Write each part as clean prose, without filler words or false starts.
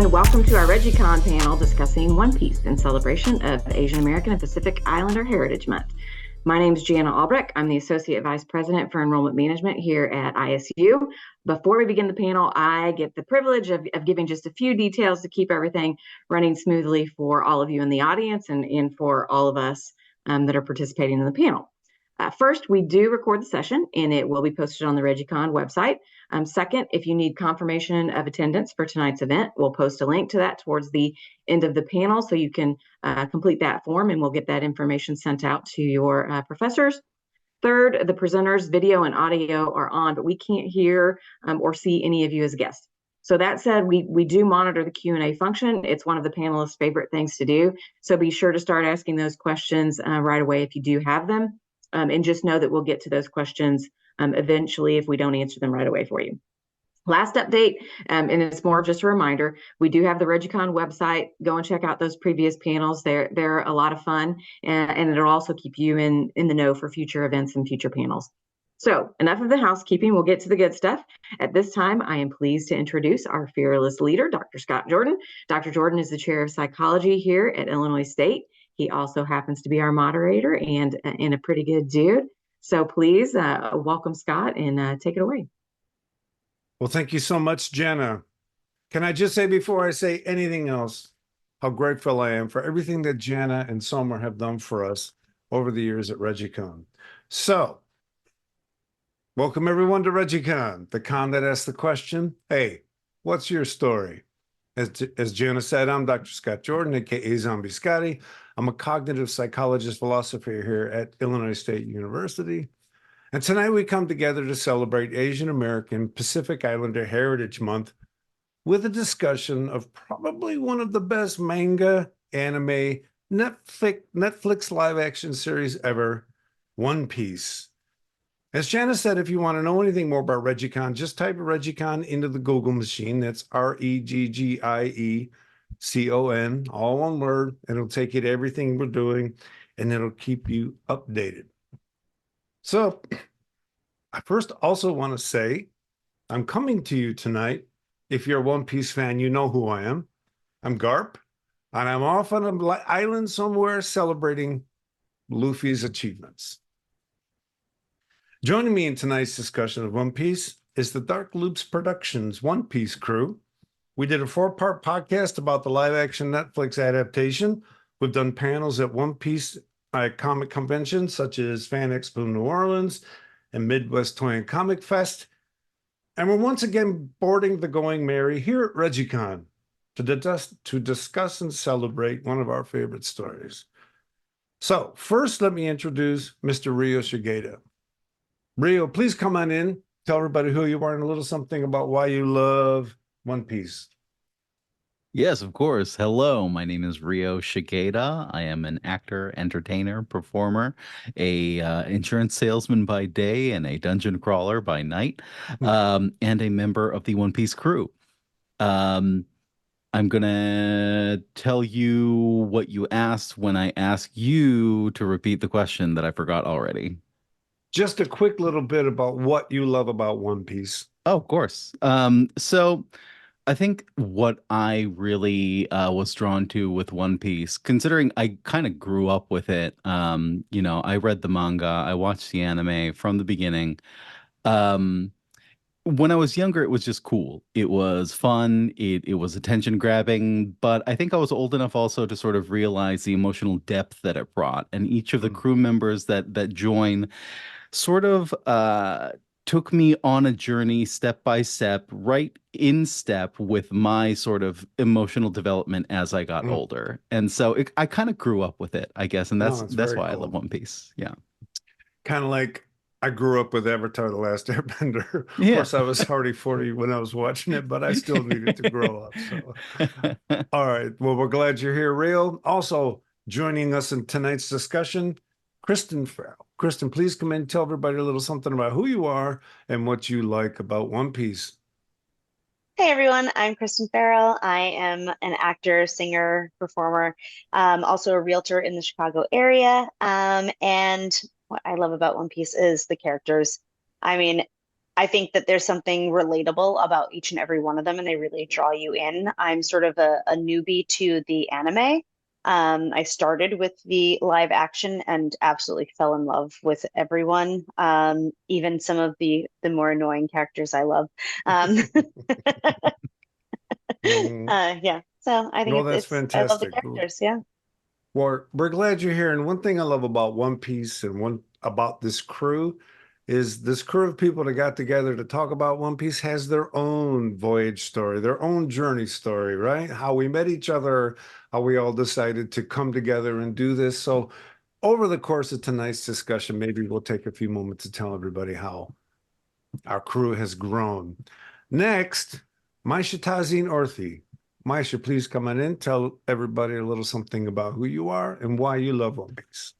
and welcome to our ReggieCon panel discussing One Piece in celebration of Asian American and Pacific Islander Heritage Month. My name is Jana Albrecht. I'm the Associate Vice President for Enrollment Management here at ISU. Before we begin the panel, I get the privilege of giving just a few details to keep everything running smoothly for all of you in the audience and for all of us that are participating in the panel. First, we do record the session, and it will be posted on the ReggieCon website. Second, if you need confirmation of attendance for tonight's event, we'll post a link to that towards the end of the panel so you can complete that form, and we'll get that information sent out to your professors. Third, the presenters' video and audio are on, but we can't hear or see any of you as guests. So that said, we do monitor the Q&A function. It's one of the panelists' favorite things to do. So be sure to start asking those questions right away if you do have them. And just know that we'll get to those questions eventually if we don't answer them right away for you. Last update, and it's more of just a reminder, we do have the ReggieCon website. Go and check out those previous panels. They're a lot of fun, and it'll also keep you in the know for future events and future panels. So enough of the housekeeping. We'll get to the good stuff. At this time, I am pleased to introduce our fearless leader, Dr. Scott Jordan. Dr. Jordan is the chair of psychology here at Illinois State. He also happens to be our moderator and a pretty good dude. So please welcome Scott and take it away. Well, thank you so much, Jenna. Can I just say before I say anything else, how grateful I am for everything that Jenna and Somer have done for us over the years at ReggieCon. So, welcome everyone to ReggieCon, the con that asks the question, hey, what's your story? As Jenna said, I'm Dr. Scott Jordan, aka Zombie Scotty. I'm a cognitive psychologist philosopher here at Illinois State University. And tonight we come together to celebrate Asian American Pacific Islander Heritage Month with a discussion of probably one of the best manga, anime, Netflix live action series ever, One Piece. As Jana said, if you want to know anything more about ReggieCon, just type ReggieCon into the Google machine. That's ReggieCon, all one word, and it'll take you to everything we're doing, and it'll keep you updated. So, I first also want to say, I'm coming to you tonight. If you're a One Piece fan, you know who I am. I'm Garp, and I'm off on an island somewhere celebrating Luffy's achievements. Joining me in tonight's discussion of One Piece is the Dark Loops Productions One Piece crew. We did a 4-part podcast about the live-action Netflix adaptation. We've done panels at One Piece comic conventions such as Fan Expo New Orleans and Midwest Toy and Comic Fest. And we're once again boarding the Going Merry here at ReggieCon to discuss and celebrate one of our favorite stories. So first, let me introduce Mr. Rio Shigeta. Rio, please come on in. Tell everybody who you are and a little something about why you love One Piece. Yes, of course. Hello, my name is Rio Shigeta. I am an actor, entertainer, performer, a insurance salesman by day and a dungeon crawler by night, and a member of the One Piece crew. I'm going to tell you what you asked when I ask you to repeat the question that I forgot already. Just a quick little bit about what you love about One Piece. Oh, of course. So I think what I really was drawn to with One Piece, considering I kind of grew up with it, I read the manga, I watched the anime from the beginning. When I was younger, it was just cool. It was fun. It was attention grabbing, but I think I was old enough also to sort of realize the emotional depth that it brought. And each of the crew members that join sort of took me on a journey step by step, right in step with my sort of emotional development as I got older. And so I kind of grew up with it, I guess. And that's why I love One Piece. Yeah. Kind of like I grew up with Avatar: The Last Airbender. Of course, I was already 40 when I was watching it, but I still needed to grow up. So, all right. Well, we're glad you're here, Rio. Also joining us in tonight's discussion, Kristin Farrell. Kristin, please come in and tell everybody a little something about who you are and what you like about One Piece. Hey everyone, I'm Kristin Farrell. I am an actor, singer, performer, also a realtor in the Chicago area. And what I love about One Piece is the characters. I mean, I think that there's something relatable about each and every one of them, and they really draw you in. I'm sort of a newbie to the anime. I started with the live action and absolutely fell in love with everyone, even some of the more annoying characters I love. Um, yeah, so I Well, think that's I love the fantastic. characters. Yeah. Well, we're glad you're here. And one thing I love about One Piece and one about this crew is this crew of people that got together to talk about One Piece has their own voyage story, their own journey story, right? How we met each other, how we all decided to come together and do this. So over the course of tonight's discussion, maybe we'll take a few moments to tell everybody how our crew has grown. Next, Maisha Tahnsin Orthy. Maisha, please come on in. Tell everybody a little something about who you are and why you love One Piece.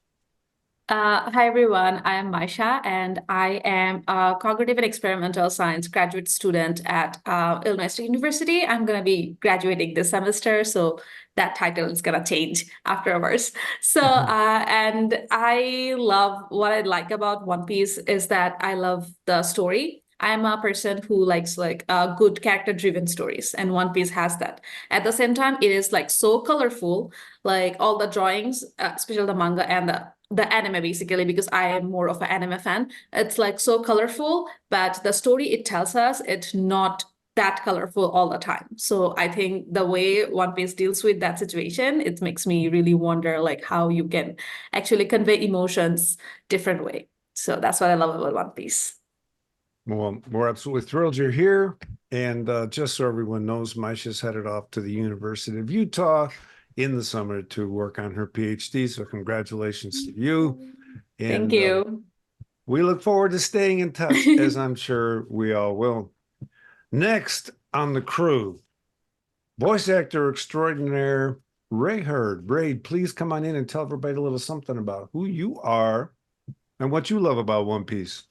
Hi everyone, I am Maisha and I am a cognitive and experimental science graduate student at Illinois State University. I'm going to be graduating this semester, so that title is going to change afterwards. So, and what I like about One Piece is that I love the story. I'm a person who likes good character-driven stories, and One Piece has that. At the same time, it is like so colorful, like all the drawings, especially the manga and the anime basically, because I am more of an anime fan. It's like so colorful, but the story it tells us, it's not that colorful all the time. So I think the way One Piece deals with that situation, it makes me really wonder like how you can actually convey emotions different way. So that's what I love about One Piece. Well, we're absolutely thrilled you're here. And just so everyone knows, Maisha's headed off to the University of Utah in the summer to work on her PhD. So congratulations to you. And Thank you. we look forward to staying in touch, as I'm sure we all will. Next on the crew, voice actor extraordinaire, Ray Hurd. Ray, please come on in and tell everybody a little something about who you are and what you love about One Piece.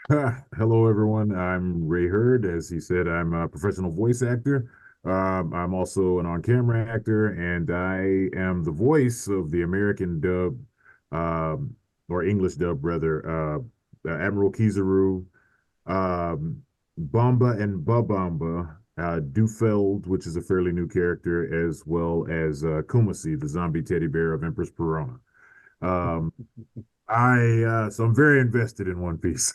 Hello, everyone. I'm Ray Hurd. As he said, I'm a professional voice actor. I'm also an on-camera actor, and I am the voice of the American dub, or English dub, rather, Admiral Kizaru, Bamba and Babamba, Dufeld, which is a fairly new character, as well as Kumasi, the zombie teddy bear of Empress Perona. So I'm very invested in One Piece.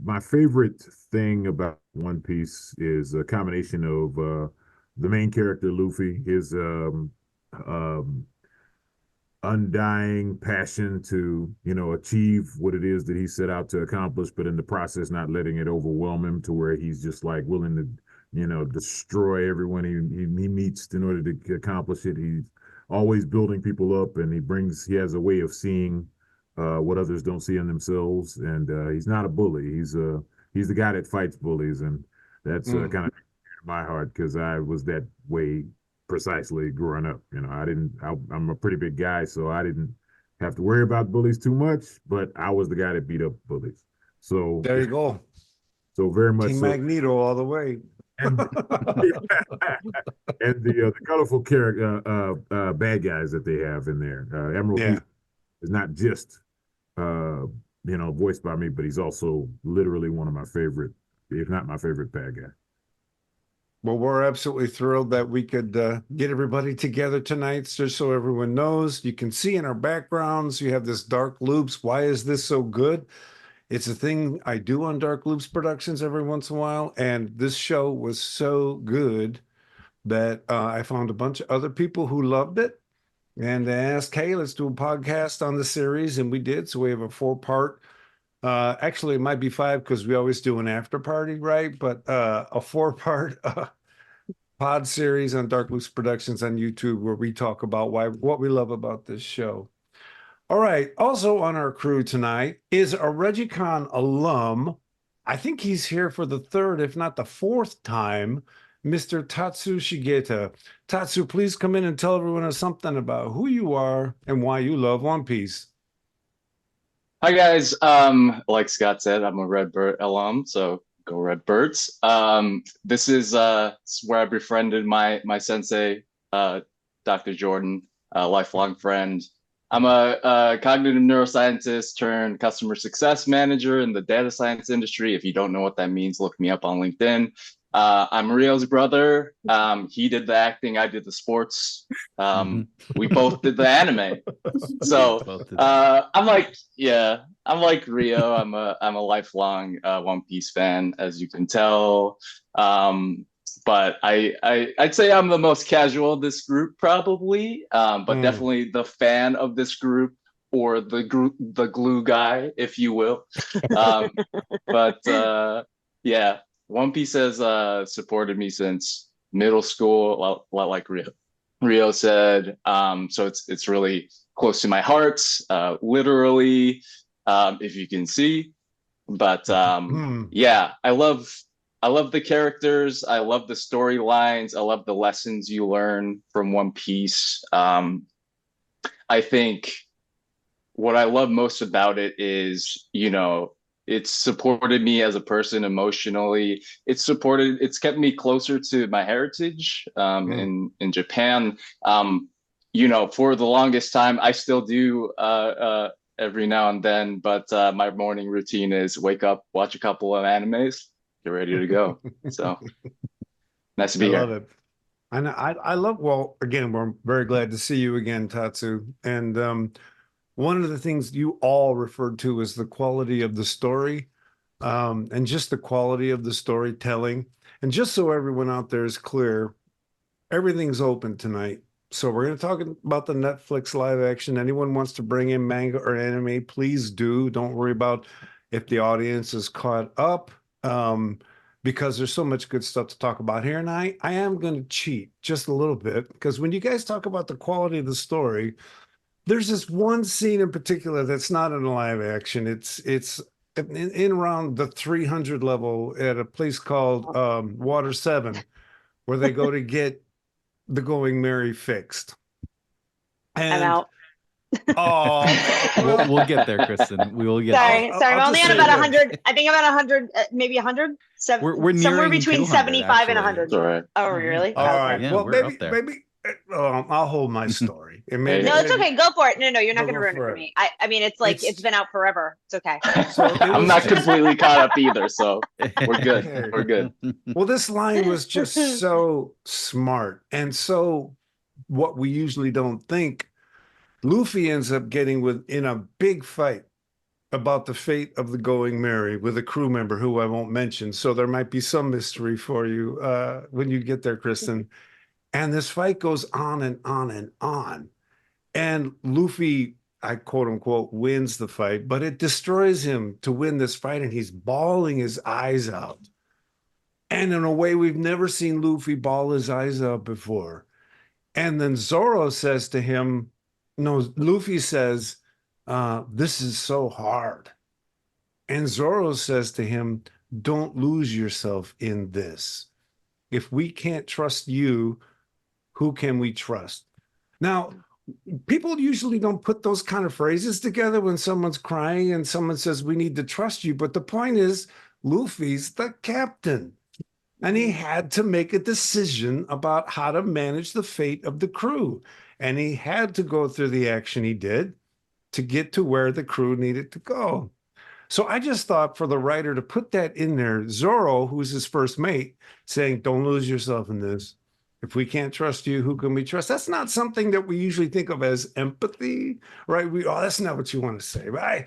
My favorite thing about One Piece is a combination of the main character Luffy, his undying passion to achieve what it is that he set out to accomplish, but in the process not letting it overwhelm him to where he's just like willing to destroy everyone he meets in order to accomplish it. He's always building people up, and he has a way of seeing what others don't see in themselves, and he's not a bully. He's the guy that fights bullies, and that's kind of my heart, because I was that way precisely growing up. I'm a pretty big guy, so I didn't have to worry about bullies too much, but I was the guy that beat up bullies. So there you go. So very much Team so. Magneto all the way. And the colorful character bad guys that they have in there. Emerald is not just voiced by me, but he's also literally one of my favorite, if not my favorite bad guy. Well, we're absolutely thrilled that we could get everybody together tonight, just so everyone knows. You can see in our backgrounds, you have this Dark Loops. Why is this so good? It's a thing I do on Dark Loops Productions every once in a while, and this show was so good that I found a bunch of other people who loved it, and they asked, hey, let's do a podcast on the series, and we did. So we have a 4-part. Actually, it might be 5 because we always do an after party, right? But a 4-part pod series on Dark Loops Productions on YouTube, where we talk about what we love about this show. All right. Also on our crew tonight is a ReggieCon alum. I think he's here for the 3rd, if not the 4th time, Mr. Tatus Shigeta. Tatsu, please come in and tell everyone something about who you are and why you love One Piece. Hi, guys. Like Scott said, I'm a Redbird alum, so go Redbirds. This is where I befriended my sensei, Dr. Jordan, a lifelong friend. I'm a cognitive neuroscientist turned customer success manager in the data science industry. If you don't know what that means, look me up on LinkedIn. I'm Rio's brother. He did the acting, I did the sports. We both did the anime. So I'm like Rio. I'm a lifelong One Piece fan, as you can tell. But I'd say I'm the most casual of this group, probably. But definitely the fan of this group, or the glue guy, if you will. Yeah, One Piece has supported me since middle school, like Rio said. So it's really close to my heart, literally, if you can see. But yeah, I love the characters. I love the storylines. I love the lessons you learn from One Piece. I think what I love most about it is, it's supported me as a person emotionally. It's kept me closer to my heritage in Japan. For the longest time, I still do every now and then, but my morning routine is wake up, watch a couple of animes, get ready to go. So nice to be here. I love it. And I love, well, again, we're very glad to see you again, Tatsu. And one of the things you all referred to is the quality of the story, and just the quality of the storytelling. And just so everyone out there is clear, everything's open tonight. So we're going to talk about the Netflix live action. Anyone wants to bring in manga or anime, please do. Don't worry about if the audience is caught up, because there's so much good stuff to talk about here. And I am going to cheat just a little bit, because when you guys talk about the quality of the story, there's this one scene in particular that's not in live action. It's in around the 300 level at a place called Water 7, where they go to get the Going Merry fixed. And I'm out. Oh, we'll get there, Kristin. We will get there. Sorry. I'm only at about 100. I think I'm at 100, maybe 100. We're somewhere between 75 and 100. All right. Oh, really? All right. Yeah, well, we're up there. maybe I'll hold my story. And maybe, No, it's okay. Go for it. No, you're not Go going to ruin it for for it. me. I mean, it's been out forever. It's okay. So I'm not completely caught up either, so we're good. We're good. Well, this line was just so smart, and so what we usually don't think. Luffy ends up getting in a big fight about the fate of the Going Merry with a crew member who I won't mention. So there might be some mystery for you when you get there, Kristin. And this fight goes on and on and on. And Luffy, I quote unquote, wins the fight, but it destroys him to win this fight. And he's bawling his eyes out. And in a way we've never seen Luffy bawl his eyes out before. And then Zoro says to him, no, Luffy says, this is so hard. And Zoro says to him, don't lose yourself in this. If we can't trust you, who can we trust? Now, people usually don't put those kind of phrases together when someone's crying and someone says, we need to trust you. But the point is, Luffy's the captain. And he had to make a decision about how to manage the fate of the crew. And he had to go through the action he did to get to where the crew needed to go. So I just thought for the writer to put that in there, Zoro, who's his first mate, saying, don't lose yourself in this. If we can't trust you, who can we trust? That's not something that we usually think of as empathy, right? That's not what you want to say. But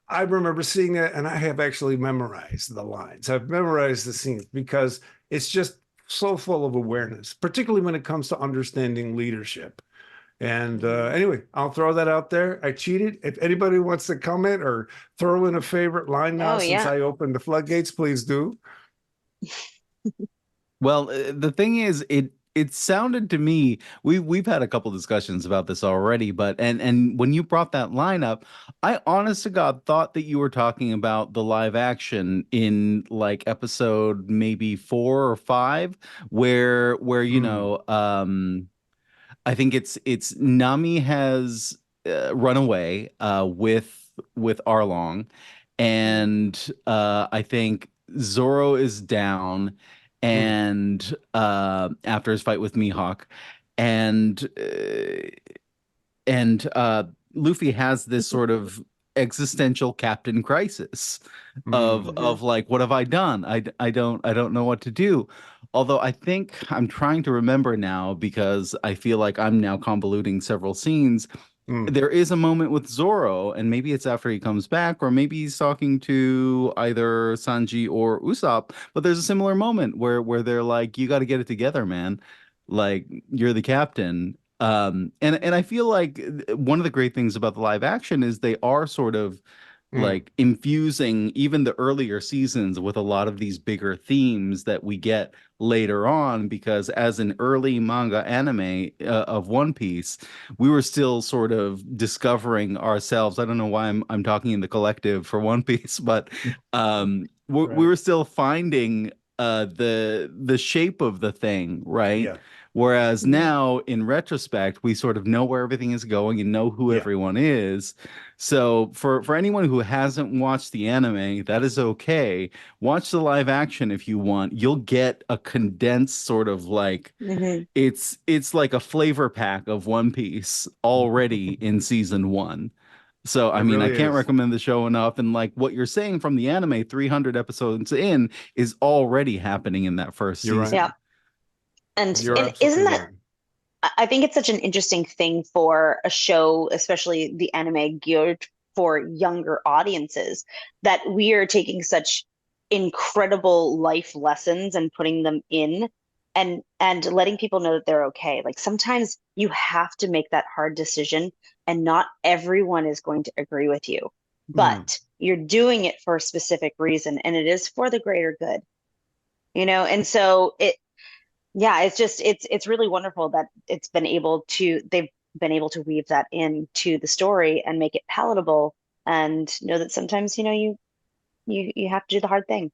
I remember seeing that, and I have actually memorized the lines. I've memorized the scenes because it's just so full of awareness, particularly when it comes to understanding leadership. And anyway, I'll throw that out there. I cheated. If anybody wants to comment or throw in a favorite line now, since I opened the floodgates, please do. Well, the thing is, it sounded to me, we've had a couple discussions about this already, but and when you brought that line up, I honest to God thought that you were talking about the live action in like episode maybe 4 or 5, where you know, I think it's Nami has run away with Arlong, and I think Zoro is down, and after his fight with Mihawk, and Luffy has this sort of existential captain crisis of like, what have I done? I don't know what to do. Although I think I'm trying to remember now, because I feel like I'm now convoluting several scenes. There is a moment with Zoro, and maybe it's after he comes back, or maybe he's talking to either Sanji or Usopp, but there's a similar moment where they're like, you got to get it together, man. Like, you're the captain. And I feel like one of the great things about the live action is they are sort of like infusing even the earlier seasons with a lot of these bigger themes that we get later on, because as an early manga anime of One Piece, we were still sort of discovering ourselves. I don't know why I'm talking in the collective for One Piece, but we were still finding the shape of the thing, right? Yeah. Whereas now, in retrospect, we sort of know where everything is going and know who everyone is. So for anyone who hasn't watched the anime, that is okay. Watch the live action if you want. You'll get a condensed sort of like it's like a flavor pack of One Piece already in season 1. So I mean, really I can't is. recommend the show enough. And like what you're saying from the anime, 300 episodes in, is already happening in that first You're right. season. Yeah. And You're isn't absolutely that, right. I think it's such an interesting thing for a show, especially the anime geared for younger audiences, that we are taking such incredible life lessons and putting them in, and letting people know that they're okay. Like sometimes you have to make that hard decision, and not everyone is going to agree with you, but you're doing it for a specific reason, and it is for the greater good, you know? And so it's really wonderful that they've been able to weave that into the story and make it palatable, and know that sometimes, you have to do the hard thing.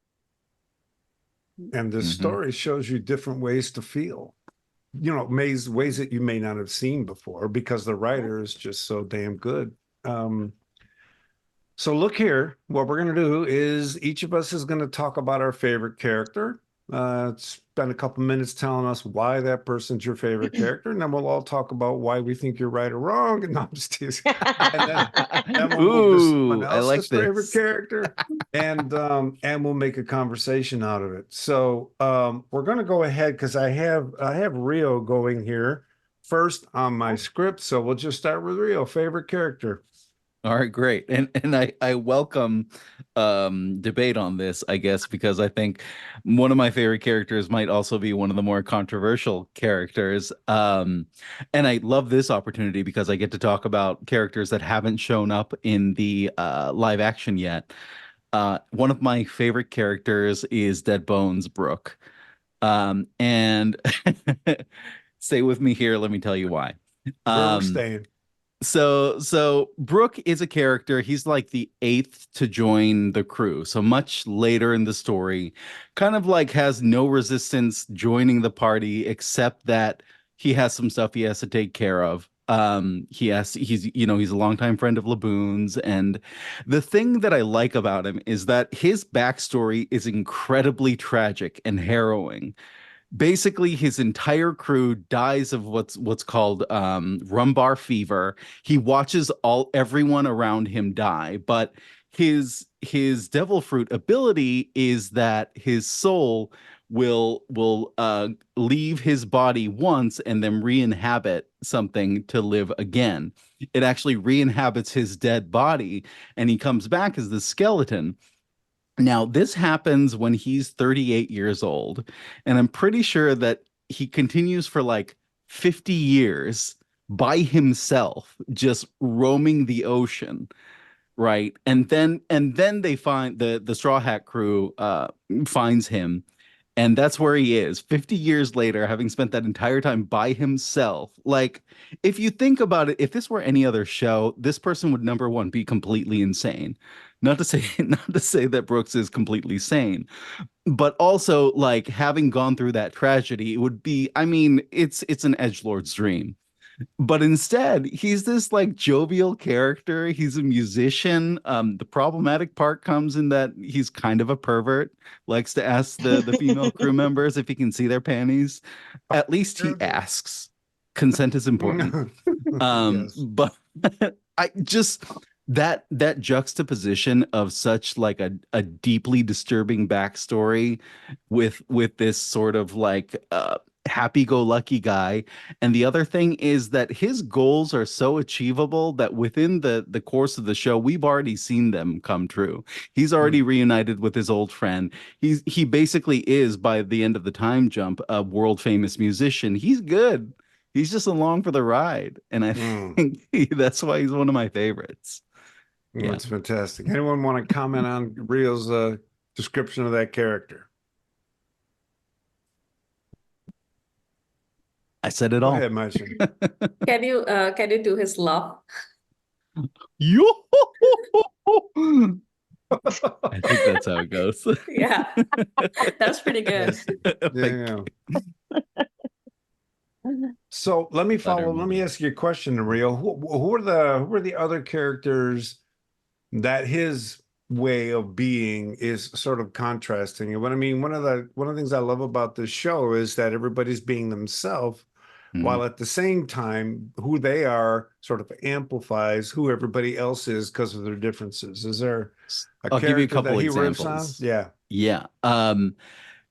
And the story shows you different ways to feel, ways that you may not have seen before, because the writer is just so damn good. So look here, what we're going to do is each of us is going to talk about our favorite character. Spend a couple minutes telling us why that person's your favorite character, and then we'll all talk about why we think you're right or wrong. And no, I'm just teasing. And then we'll move to someone I like else's favorite this. character, and we'll make a conversation out of it. So we're going to go ahead, because I have Rio going here first on my script. So we'll just start with Rio. Favorite character. All right, great. And I welcome debate on this, I guess, because I think one of my favorite characters might also be one of the more controversial characters. And I love this opportunity because I get to talk about characters that haven't shown up in the live action yet. One of my favorite characters is Dead Bones Brook. And stay with me here, let me tell you why. Where we're staying. So Brook is a character. He's like the 8th to join the crew. So much later in the story, kind of like has no resistance joining the party, except that he has some stuff he has to take care of. He's a longtime friend of Laboon's, and the thing that I like about him is that his backstory is incredibly tragic and harrowing. Basically, his entire crew dies of what's called rumbar fever. He watches everyone around him die, but his devil fruit ability is that his soul will leave his body once and then re-inhabit something to live again. It actually re-inhabits his dead body, and he comes back as the skeleton. Now, this happens when he's 38 years old, and I'm pretty sure that he continues for like 50 years by himself, just roaming the ocean, right? And then they find the Straw Hat crew finds him, and that's where he is 50 years later, having spent that entire time by himself. Like, if you think about it, if this were any other show, this person would, number one, be completely insane. Not to say that Brooks is completely sane, but also like having gone through that tragedy, it would be, I mean, it's an edgelord's dream. But instead, he's this like jovial character. He's a musician. The problematic part comes in that he's kind of a pervert, likes to ask the female crew members if he can see their panties. At least he asks. Consent is important. Yes. But I just that juxtaposition of such like a deeply disturbing backstory with this sort of like happy-go-lucky guy. And the other thing is that his goals are so achievable that within the course of the show, we've already seen them come true. He's already reunited with his old friend. He basically is, by the end of the time jump, a world famous musician. He's good. He's just along for the ride. And I think that's why he's one of my favorites. Yeah. That's fantastic. Anyone want to comment on Rio's description of that character? I said it Go all. ahead, Maisha. Can you do his laugh? Yo! I think that's how it goes. Yeah, that's pretty good. Yeah. So let me ask you a question, Rio. Who are the other characters that his way of being is sort of contrasting? And what I mean, one of the things I love about this show is that everybody's being themselves, while at the same time, who they are sort of amplifies who everybody else is because of their differences. Is there I'll give you a couple that he examples. riffs on? Yeah. Yeah.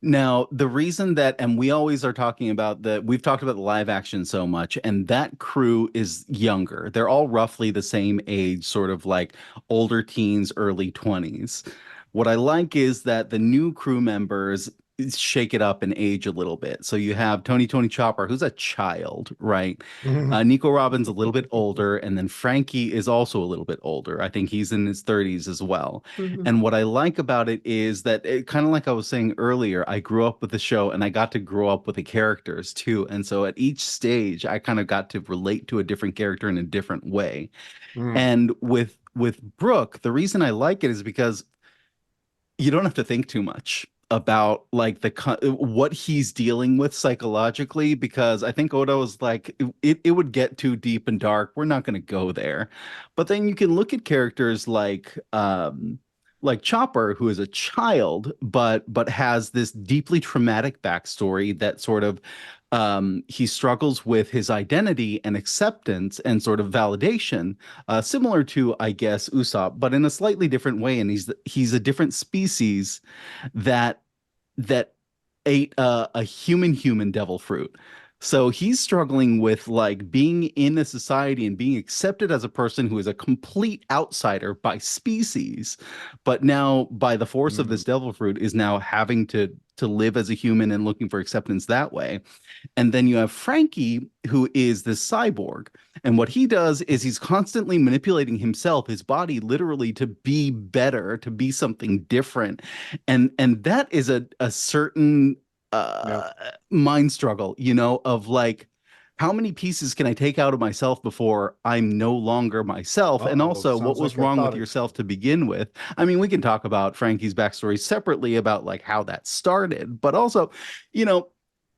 Now, the reason that, and we always are talking about we've talked about the live action so much, and that crew is younger. They're all roughly the same age, sort of like older teens, early 20s. What I like is that the new crew members shake it up and age a little bit. So you have Tony Chopper, who's a child, right? Nico Robin's a little bit older, and then Frankie is also a little bit older. I think he's in his 30s as well. And what I like about it is that, kind of like I was saying earlier, I grew up with the show and I got to grow up with the characters too. And so at each stage, I kind of got to relate to a different character in a different way. And with Brooke, the reason I like it is because you don't have to think too much about like what he's dealing with psychologically, because I think Oda was like, it would get too deep and dark. We're not going to go there. But then you can look at characters like Chopper, who is a child, but has this deeply traumatic backstory that sort of he struggles with his identity and acceptance and sort of validation, similar to, I guess, Usopp, but in a slightly different way. And he's a different species that ate a human devil fruit. So he's struggling with like being in a society and being accepted as a person who is a complete outsider by species, but now by the force of this devil fruit is now having to live as a human and looking for acceptance that way. And then you have Frankie, who is this cyborg. And what he does is he's constantly manipulating himself, his body, literally to be better, to be something different. And that is a certain mind struggle, of like, how many pieces can I take out of myself before I'm no longer myself? And also, what was wrong with yourself to begin with? I mean, we can talk about Frankie's backstory separately about like how that started, but also,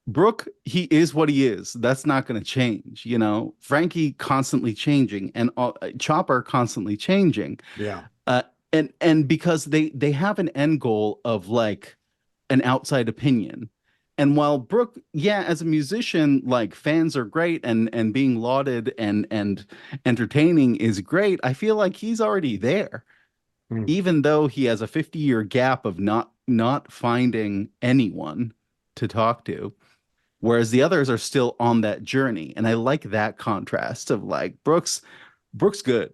Brooke, he is what he is. That's not going to change. Frankie constantly changing, and Chopper constantly changing. Yeah. And because they have an end goal of like an outside opinion. And while Brooke, as a musician, like fans are great and being lauded and entertaining is great, I feel like he's already there, even though he has a 50-year gap of not finding anyone to talk to, whereas the others are still on that journey. And I like that contrast of like Brooks good.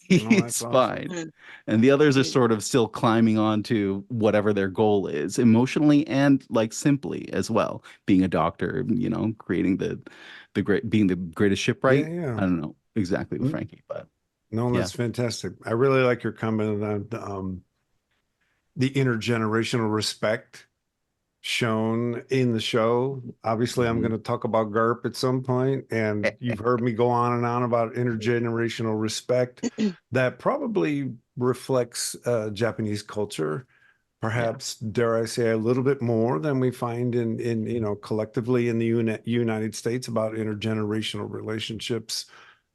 He's fine. Awesome. And the others are sort of still climbing on to whatever their goal is, emotionally and like simply as well. Being a doctor, creating being the greatest shipwright. Yeah. I don't know exactly with Frankie, but no, that's fantastic. I really like your comment on the intergenerational respect shown in the show. Obviously, I'm going to talk about GARP at some point, and you've heard me go on and on about intergenerational respect that probably reflects Japanese culture, perhaps, dare I say, a little bit more than we find in collectively in the United States about intergenerational relationships.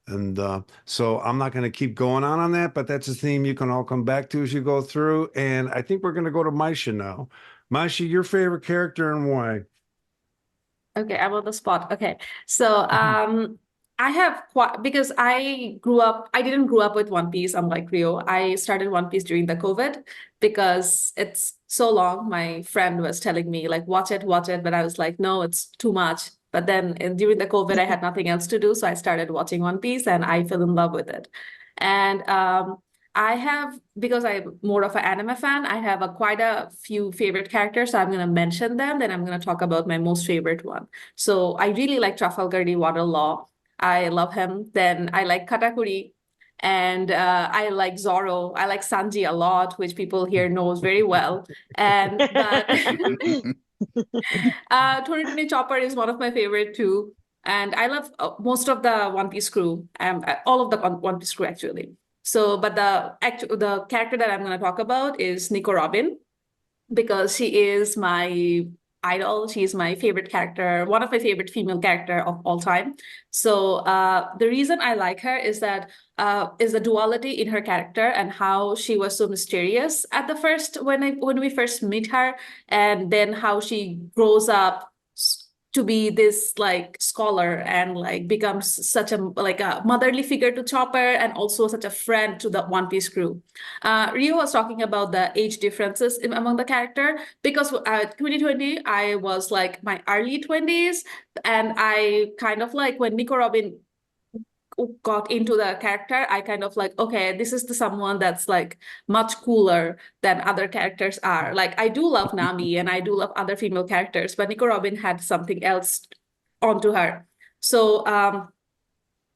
And so I'm not going to keep going on that, but that's a theme you can all come back to as you go through. And I think we're going to go to Maisha now. Maisha, your favorite character and why? Okay, I'm on the spot. Okay, so I have quite, because I didn't grow up with One Piece, unlike Rio. I started One Piece during the COVID because it's so long. My friend was telling me, like, watch it, watch it. But I was like, no, it's too much. But then during the COVID, I had nothing else to do. So I started watching One Piece and I fell in love with it. And I have, because I'm more of an anime fan, I have quite a few favorite characters. So I'm going to mention them. Then I'm going to talk about my most favorite one. So I really like Trafalgar D. Waterlaw. I love him. Then I like Katakuri, and I like Zoro. I like Sanji a lot, which people here knows very well. And but 2020 Chopper is one of my favorite too. And I love most of the One Piece crew, all of the One Piece crew actually. So, but the character that I'm going to talk about is Nico Robin, because she is my idol. She's my favorite character, one of my favorite female character of all time. So the reason I like her is that is the duality in her character and how she was so mysterious at the first when we first meet her, and then how she grows up to be this like scholar and like becomes such a like a motherly figure to Chopper and also such a friend to the One Piece crew. Rio was talking about the age differences among the character, because 2020 I was like my early 20s, and I kind of like when Nico Robin got into the character, I kind of like, okay, this is someone that's like much cooler than other characters are. Like I do love Nami and I do love other female characters, but Nico Robin had something else onto her. So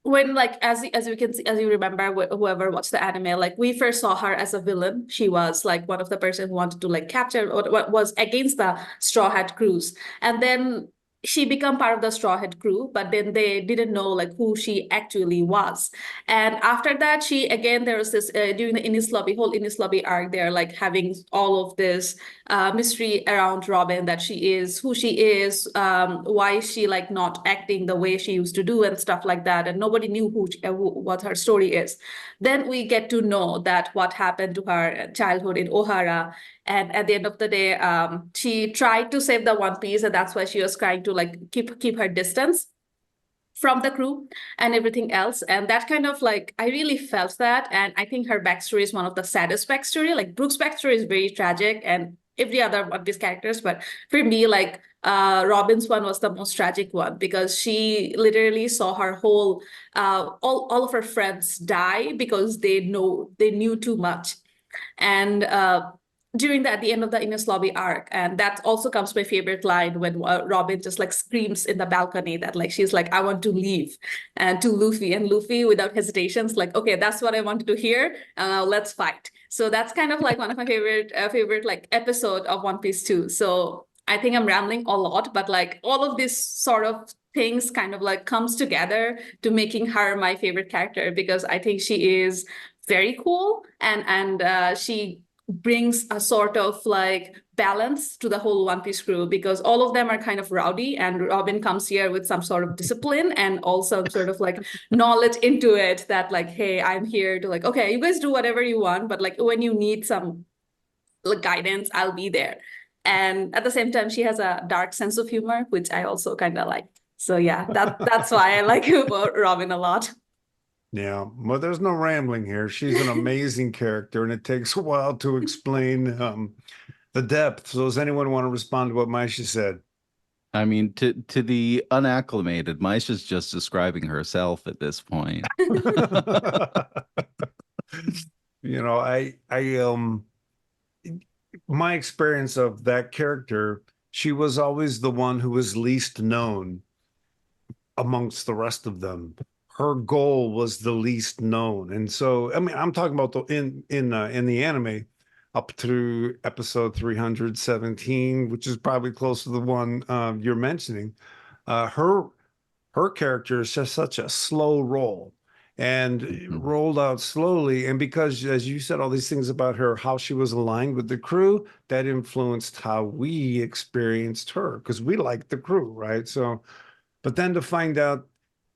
when like as you can see, as you remember, whoever watched the anime, like we first saw her as a villain. She was like one of the person who wanted to like capture or was against the Straw Hat crews, and then she became part of the Straw Hat crew, but then they didn't know like who she actually was. And after that, she again there was this during the whole Enies Lobby arc, they're like having all of this mystery around Robin, that she is who she is, why is she like not acting the way she used to do and stuff like that, and nobody knew what her story is. Then we get to know that what happened to her childhood in Ohara, and at the end of the day, she tried to save the One Piece, and that's why she was trying to like keep her distance from the crew and everything else. And that kind of like, I really felt that. And I think her backstory is one of the saddest backstory. Like Brooke's backstory is very tragic, and every other one of these characters. But for me, like Robin's one was the most tragic one, because she literally saw her whole, all of her friends die because they knew too much. And at the end of the Ines Lobby arc, and that also comes my favorite line when Robin just like screams in the balcony that like she's like, I want to leave, and to Luffy, and Luffy without hesitations like, okay, that's what I wanted to hear, let's fight. So that's kind of like one of my favorite like episode of One Piece too. So I think I'm rambling a lot, but like all of this sort of things kind of like comes together to making her my favorite character, because I think she is very cool, and she brings a sort of like balance to the whole One Piece crew, because all of them are kind of rowdy, and Robin comes here with some sort of discipline and also sort of like knowledge into it, that like, hey, I'm here to like, okay, you guys do whatever you want, but like when you need some like guidance, I'll be there. And at the same time, she has a dark sense of humor, which I also kind of like. So yeah, that's why I like Robin a lot. Yeah, well, there's no rambling here. She's an amazing character, and it takes a while to explain the depth. So does anyone want to respond to what Maisha said? I mean, to the unacclimated, Maisha's just describing herself at this point. You know, my experience of that character, she was always the one who was least known amongst the rest of them. Her goal was the least known. And so, I mean, I'm talking about in the anime up through episode 317, which is probably close to the one you're mentioning. Her character is just such a slow roll, and rolled out slowly. And because, as you said, all these things about her, how she was aligned with the crew, that influenced how we experienced her, because we liked the crew, right? So, but then to find out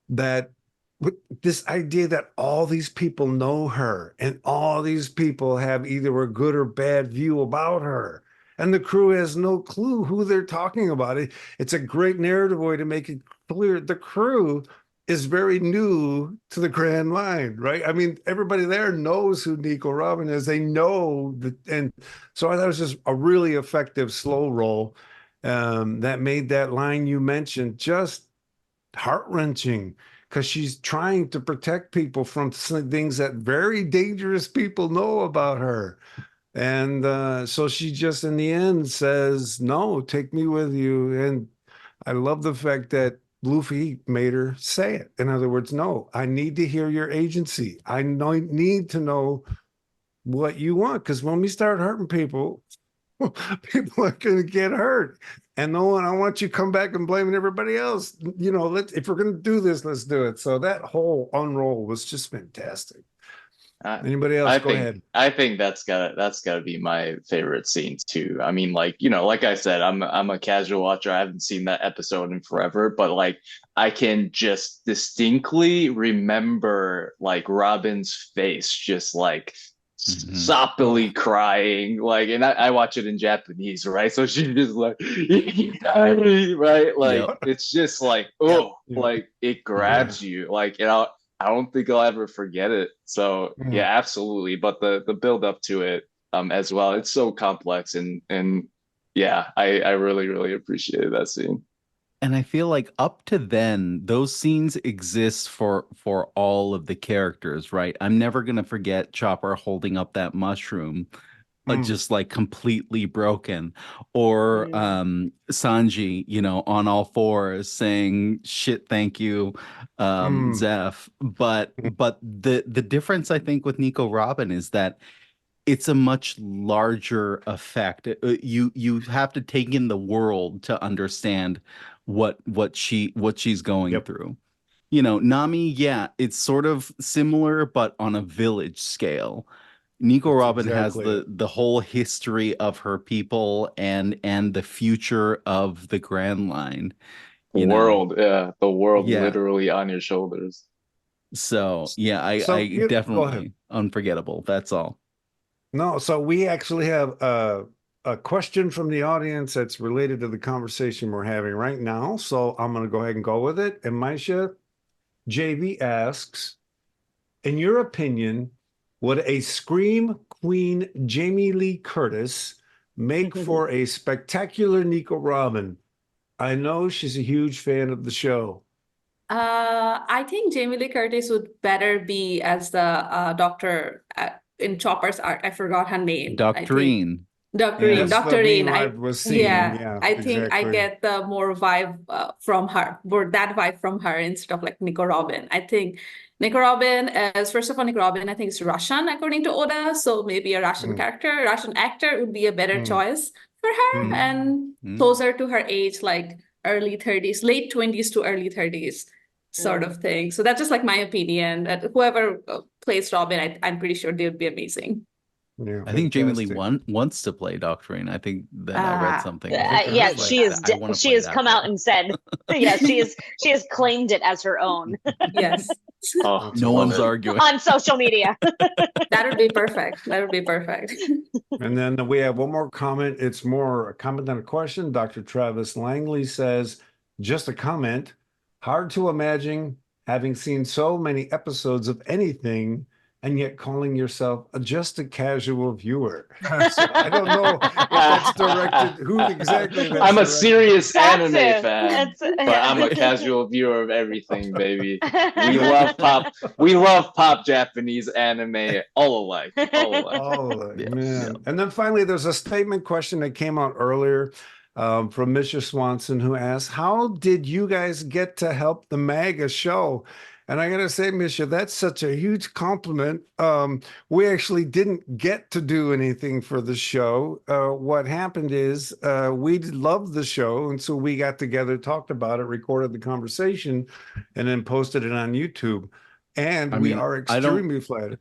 that with this idea that all these people know her and all these people have either a good or bad view about her, and the crew has no clue who they're talking about. It's a great narrative way to make it clear the crew is very new to the Grand Line, right? I mean, everybody there knows who Nico Robin is. They know that, and so I thought it was just a really effective slow roll that made that line you mentioned just heart-wrenching, because she's trying to protect people from things that very dangerous people know about her. And so she just in the end says, no, take me with you. And I love the fact that Luffy made her say it. In other words, no, I need to hear your agency. I need to know what you want, because when we start hurting people, people are going to get hurt. And no one, I want you to come back and blaming everybody else. You know, if we're going to do this, let's do it. So that whole unroll was just fantastic. Anybody else? Go ahead. I think that's gotta be my favorite scene too. I mean, like, you know, like I said, I'm a casual watcher. I haven't seen that episode in forever, but like I can just distinctly remember like Robin's face, just like soppily crying, like, and I watch it in Japanese, right? So she's just like, right? Like it's just like, like it grabs you, like, you know. I don't think I'll ever forget it. So yeah, absolutely. But the build up to it as well, it's so complex, and yeah, I really appreciated that scene. And I feel like up to then, those scenes exist for all of the characters, right? I'm never gonna forget Chopper holding up that mushroom, just like completely broken, or Sanji, you know, on all fours saying shit, thank you, Zeph. But the difference I think with Nico Robin is that it's a much larger effect. You have to take in the world to understand what she's going through. You know, Nami, yeah, it's sort of similar, but on a village scale. Nico Robin has the whole history of her people and the future of the Grand Line. The world literally on your shoulders. So yeah, I definitely unforgettable. That's all. No, so we actually have a question from the audience that's related to the conversation we're having right now. So I'm going to go ahead and go with it. And Maisha JV asks, in your opinion, would a Scream Queen Jamie Lee Curtis make for a spectacular Nico Robin? I know she's a huge fan of the show. I think Jamie Lee Curtis would better be as the doctor in Chopper's arc. I forgot her name. Doctorine. Doctorine. I think I get the more vibe from her, or that vibe from her instead of like Nico Robin. I think Nico Robin is, first of all, Nico Robin, I think is Russian according to Oda. So maybe a Russian character, Russian actor would be a better choice for her and closer to her age, like early 30s, late 20s to early 30s sort of thing. So that's just like my opinion. Whoever plays Robin, I'm pretty sure they would be amazing. Yeah, I think Jamie Lee wants to play Doctorine. I think that I read something. Yeah, she has come out and said, yeah, she has claimed it as her own. Yes. No one's arguing on social media. That would be perfect. That would be perfect. And then we have one more comment. It's more a comment than a question. Dr. Travis Langley says, just a comment. Hard to imagine having seen so many episodes of anything and yet calling yourself just a casual viewer. So I don't know if that's directed, who exactly that's I'm a directed. serious anime fan, but I'm a casual viewer of everything, baby. We love pop Japanese anime all alike. Man. And then finally, there's a statement question that came out earlier from Mr. Swanson, who asked, how did you guys get to help the MAGA show? And I got to say, Misha, that's such a huge compliment. We actually didn't get to do anything for the show. What happened is we loved the show. And so we got together, talked about it, recorded the conversation, and then posted it on YouTube. And we are extremely flattered.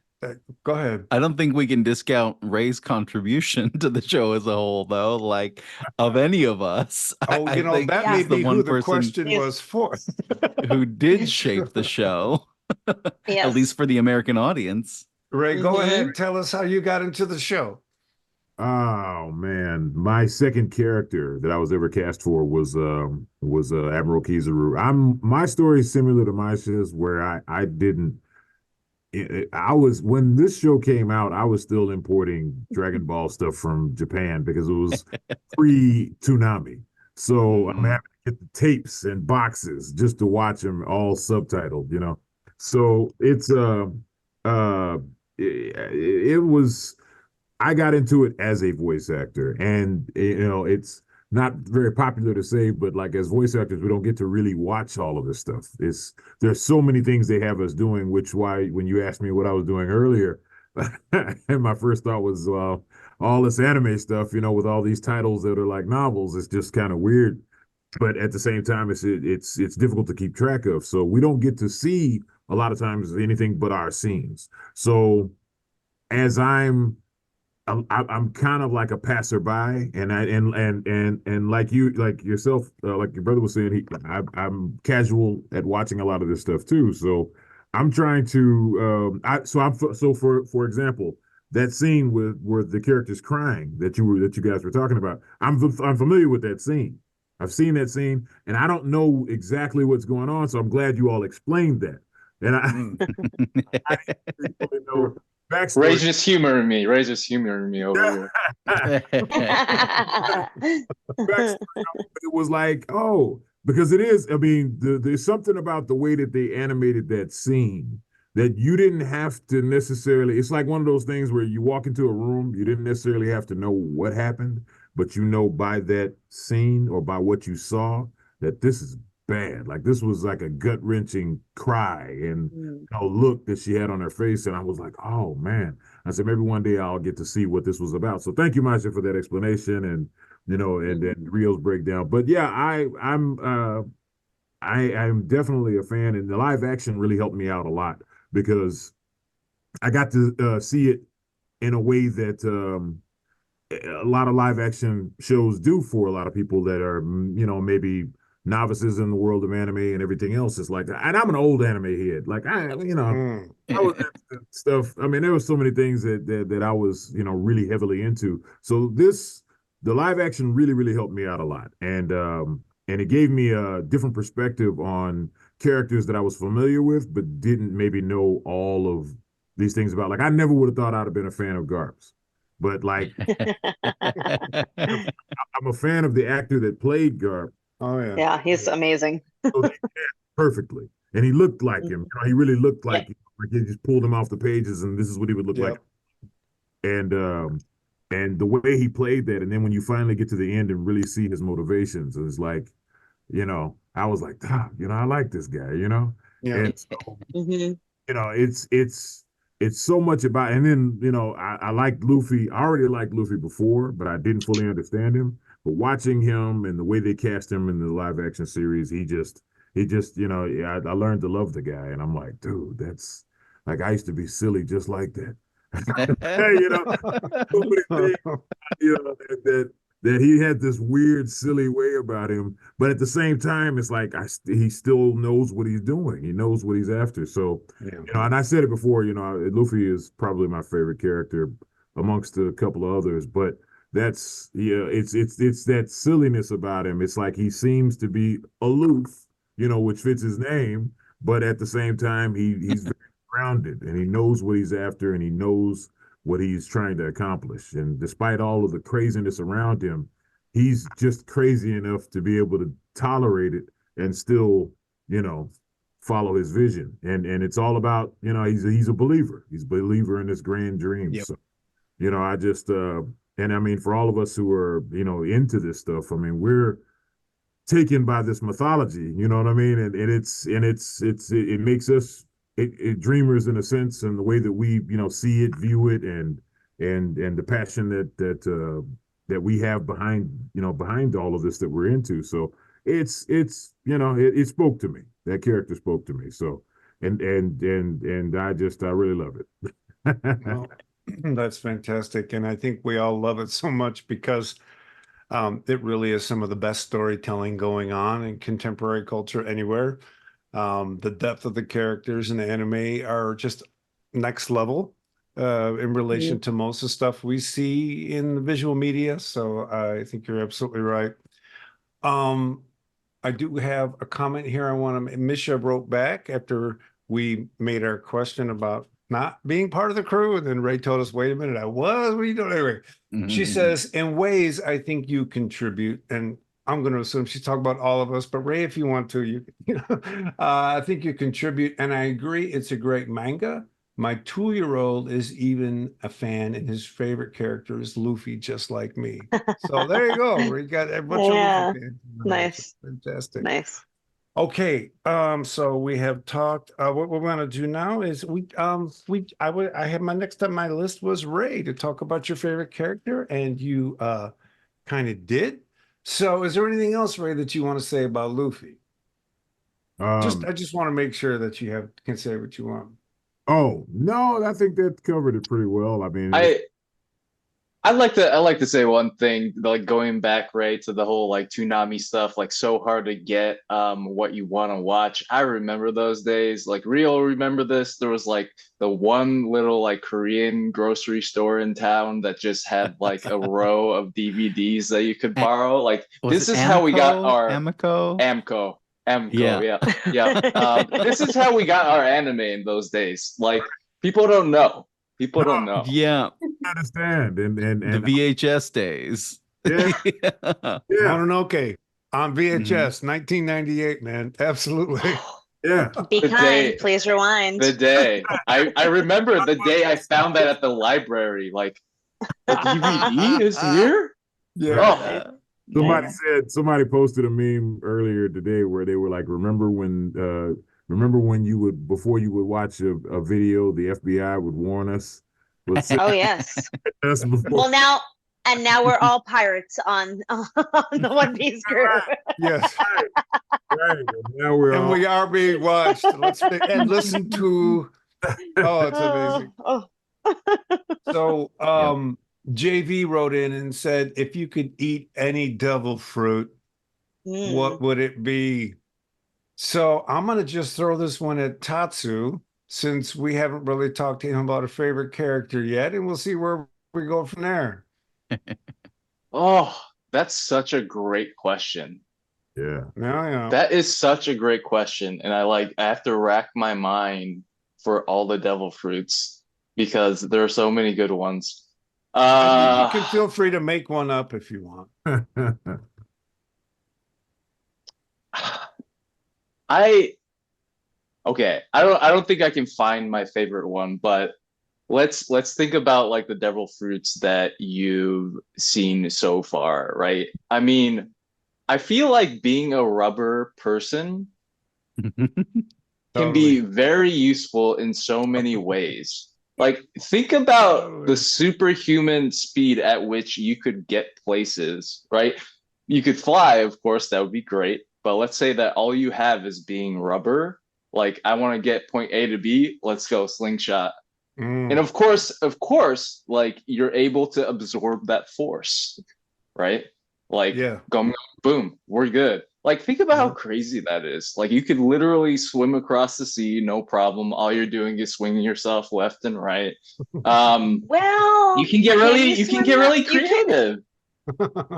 Go ahead. I don't think we can discount Ray's contribution to the show as a whole, though. Like, of any of us, I think that may be who the question was for. Who did shape the show, at least for the American audience. Ray, go ahead. Tell us how you got into the show. Oh man, my second character that I was ever cast for was Admiral Kizaru. My story is similar to Maisha's, where I didn't. I was when this show came out, I was still importing Dragon Ball stuff from Japan because it was pre-Toonami. So I'm having to get the tapes and boxes just to watch them all subtitled, you know. So uh it was I got into it as a voice actor, and you know, it's not very popular to say, but like as voice actors, we don't get to really watch all of this stuff. There's so many things they have us doing, which why when you asked me what I was doing earlier, and my first thought was all this anime stuff, you know, with all these titles that are like novels, it's just kind of weird. But at the same time, it's difficult to keep track of. So we don't get to see a lot of times anything but our scenes. So as I'm kind of like a passerby, and like you, like yourself, like your brother was saying, I'm casual at watching a lot of this stuff too. So I'm trying to, so for example, that scene with where the characters crying that you guys were talking about, I'm familiar with that scene. I've seen that scene, and I don't know exactly what's going on. So I'm glad you all explained that. And I didn't really know backstory. Ray's just humoring me over here. It was like, oh, because it is. I mean, there's something about the way that they animated that scene that you didn't have to necessarily. It's like one of those things where you walk into a room, you didn't necessarily have to know what happened, but you know by that scene or by what you saw that this is bad. Like this was like a gut wrenching cry and look that she had on her face, and I was like, oh man. I said maybe one day I'll get to see what this was about. So thank you, Maisha, for that explanation and and Rio's breakdown. But yeah, I'm definitely a fan, and the live action really helped me out a lot because I got to see it in a way that a lot of live action shows do for a lot of people that are maybe novices in the world of anime and everything else. Is like, and I'm an old anime head. Like I was into stuff. I mean, there were so many things that I was really heavily into. So the live action really helped me out a lot, and it gave me a different perspective on characters that I was familiar with but didn't maybe know all of these things about. Like I never would have thought I'd have been a fan of Garps. But like, I'm a fan of the actor that played Garp. Oh yeah, yeah, he's amazing. So they perfectly, and he looked like him. He really looked like he just pulled him off the pages, and this is what he would look like. And the way he played that, and then when you finally get to the end and really see his motivations, it's like, I was like, I like this guy, Yeah. And so, it's so much about, and then I liked Luffy. I already liked Luffy before, but I didn't fully understand him. But watching him and the way they cast him in the live action series, he just I learned to love the guy, and I'm like, dude, that's like I used to be silly just like that. So many things, that he had this weird, silly way about him, but at the same time, it's like he still knows what he's doing. He knows what he's after. So, and I said it before. Luffy is probably my favorite character amongst a couple of others, but that's it's that silliness about him. It's like he seems to be aloof, which fits his name, but at the same time, he's very grounded and he knows what he's after and he knows what he's trying to accomplish. And despite all of the craziness around him, he's just crazy enough to be able to tolerate it and still, follow his vision. And it's all about, he's a believer. He's a believer in this grand dream. Yep. So, I just and I mean, for all of us who are, into this stuff, I mean, we're taken by this mythology, you know what I mean? And it makes us dreamers in a sense, and the way that we see it, view it, and the passion that we have behind all of this that we're into. So it spoke to me. That character spoke to me. So and I really love it. Well, that's fantastic, and I think we all love it so much because it really is some of the best storytelling going on in contemporary culture anywhere. The depth of the characters in the anime are just next level. in relation to most of the stuff we see in the visual media. So I think you're absolutely right. I do have a comment here. I want to, Misha wrote back after we made our question about not being part of the crew. And then Ray told us, wait a minute, I was, what are you doing? Anyway, she says, in ways I think you contribute. And I'm going to assume she's talking about all of us, but Ray, if you want to, you know, I think you contribute. And I agree, it's a great manga. My 2-year-old is even a fan, and his favorite character is Luffy, just like me. So there you go. We got a bunch of Luffy fans. Nice. Fantastic. Nice. Okay, so we have talked. What we're going to do now is I had my next on my list was Ray to talk about your favorite character, and you kind of did. So, is there anything else, Ray, that you want to say about Luffy? I just want to make sure that you can say what you want. Oh no, I think that covered it pretty well. I mean, I'd like to say one thing, like going back, Ray, to the whole like Toonami stuff, like so hard to get what you want to watch. I remember those days. Like Rio, remember this? There was like the one little like Korean grocery store in town that just had like a row of DVDs that you could borrow. Like this is how we got our Amco. Yeah. This is how we got our anime in those days. Like people don't know. Yeah. I understand. And the VHS days. Yeah. Mononoke on VHS, 1998, man. Absolutely. Yeah. Be kind, please rewind. The day. I remember the day I found that at the library. Like the DVD is here? Yeah. Somebody posted a meme earlier today where they were like, remember when you would, before you would watch a video, the FBI would warn us. Oh yes. Well, now we're all pirates on the One Piece crew. Yes. Right. Now we are being watched. And listen to. Oh, it's amazing. So, JV wrote in and said, if you could eat any devil fruit, what would it be? So I'm going to just throw this one at Tatsu, since we haven't really talked to him about a favorite character yet, and we'll see where we go from there. Oh, that's such a great question. Yeah. That is such a great question. And I have to rack my mind for all the devil fruits because there are so many good ones. You can feel free to make one up if you want. I don't think I can find my favorite one, but let's think about like the devil fruits that you've seen so far, right? I mean, I feel like being a rubber person can be very useful in so many ways. Like, think about the superhuman speed at which you could get places, right? You could fly, of course, that would be great. But let's say that all you have is being rubber. Like, I want to get point A to B, let's go slingshot. And of course, like you're able to absorb that force, right? Like, boom, we're good. Like, think about how crazy that is. Like, you could literally swim across the sea, no problem. All you're doing is swinging yourself left and right. Well, you can get really creative.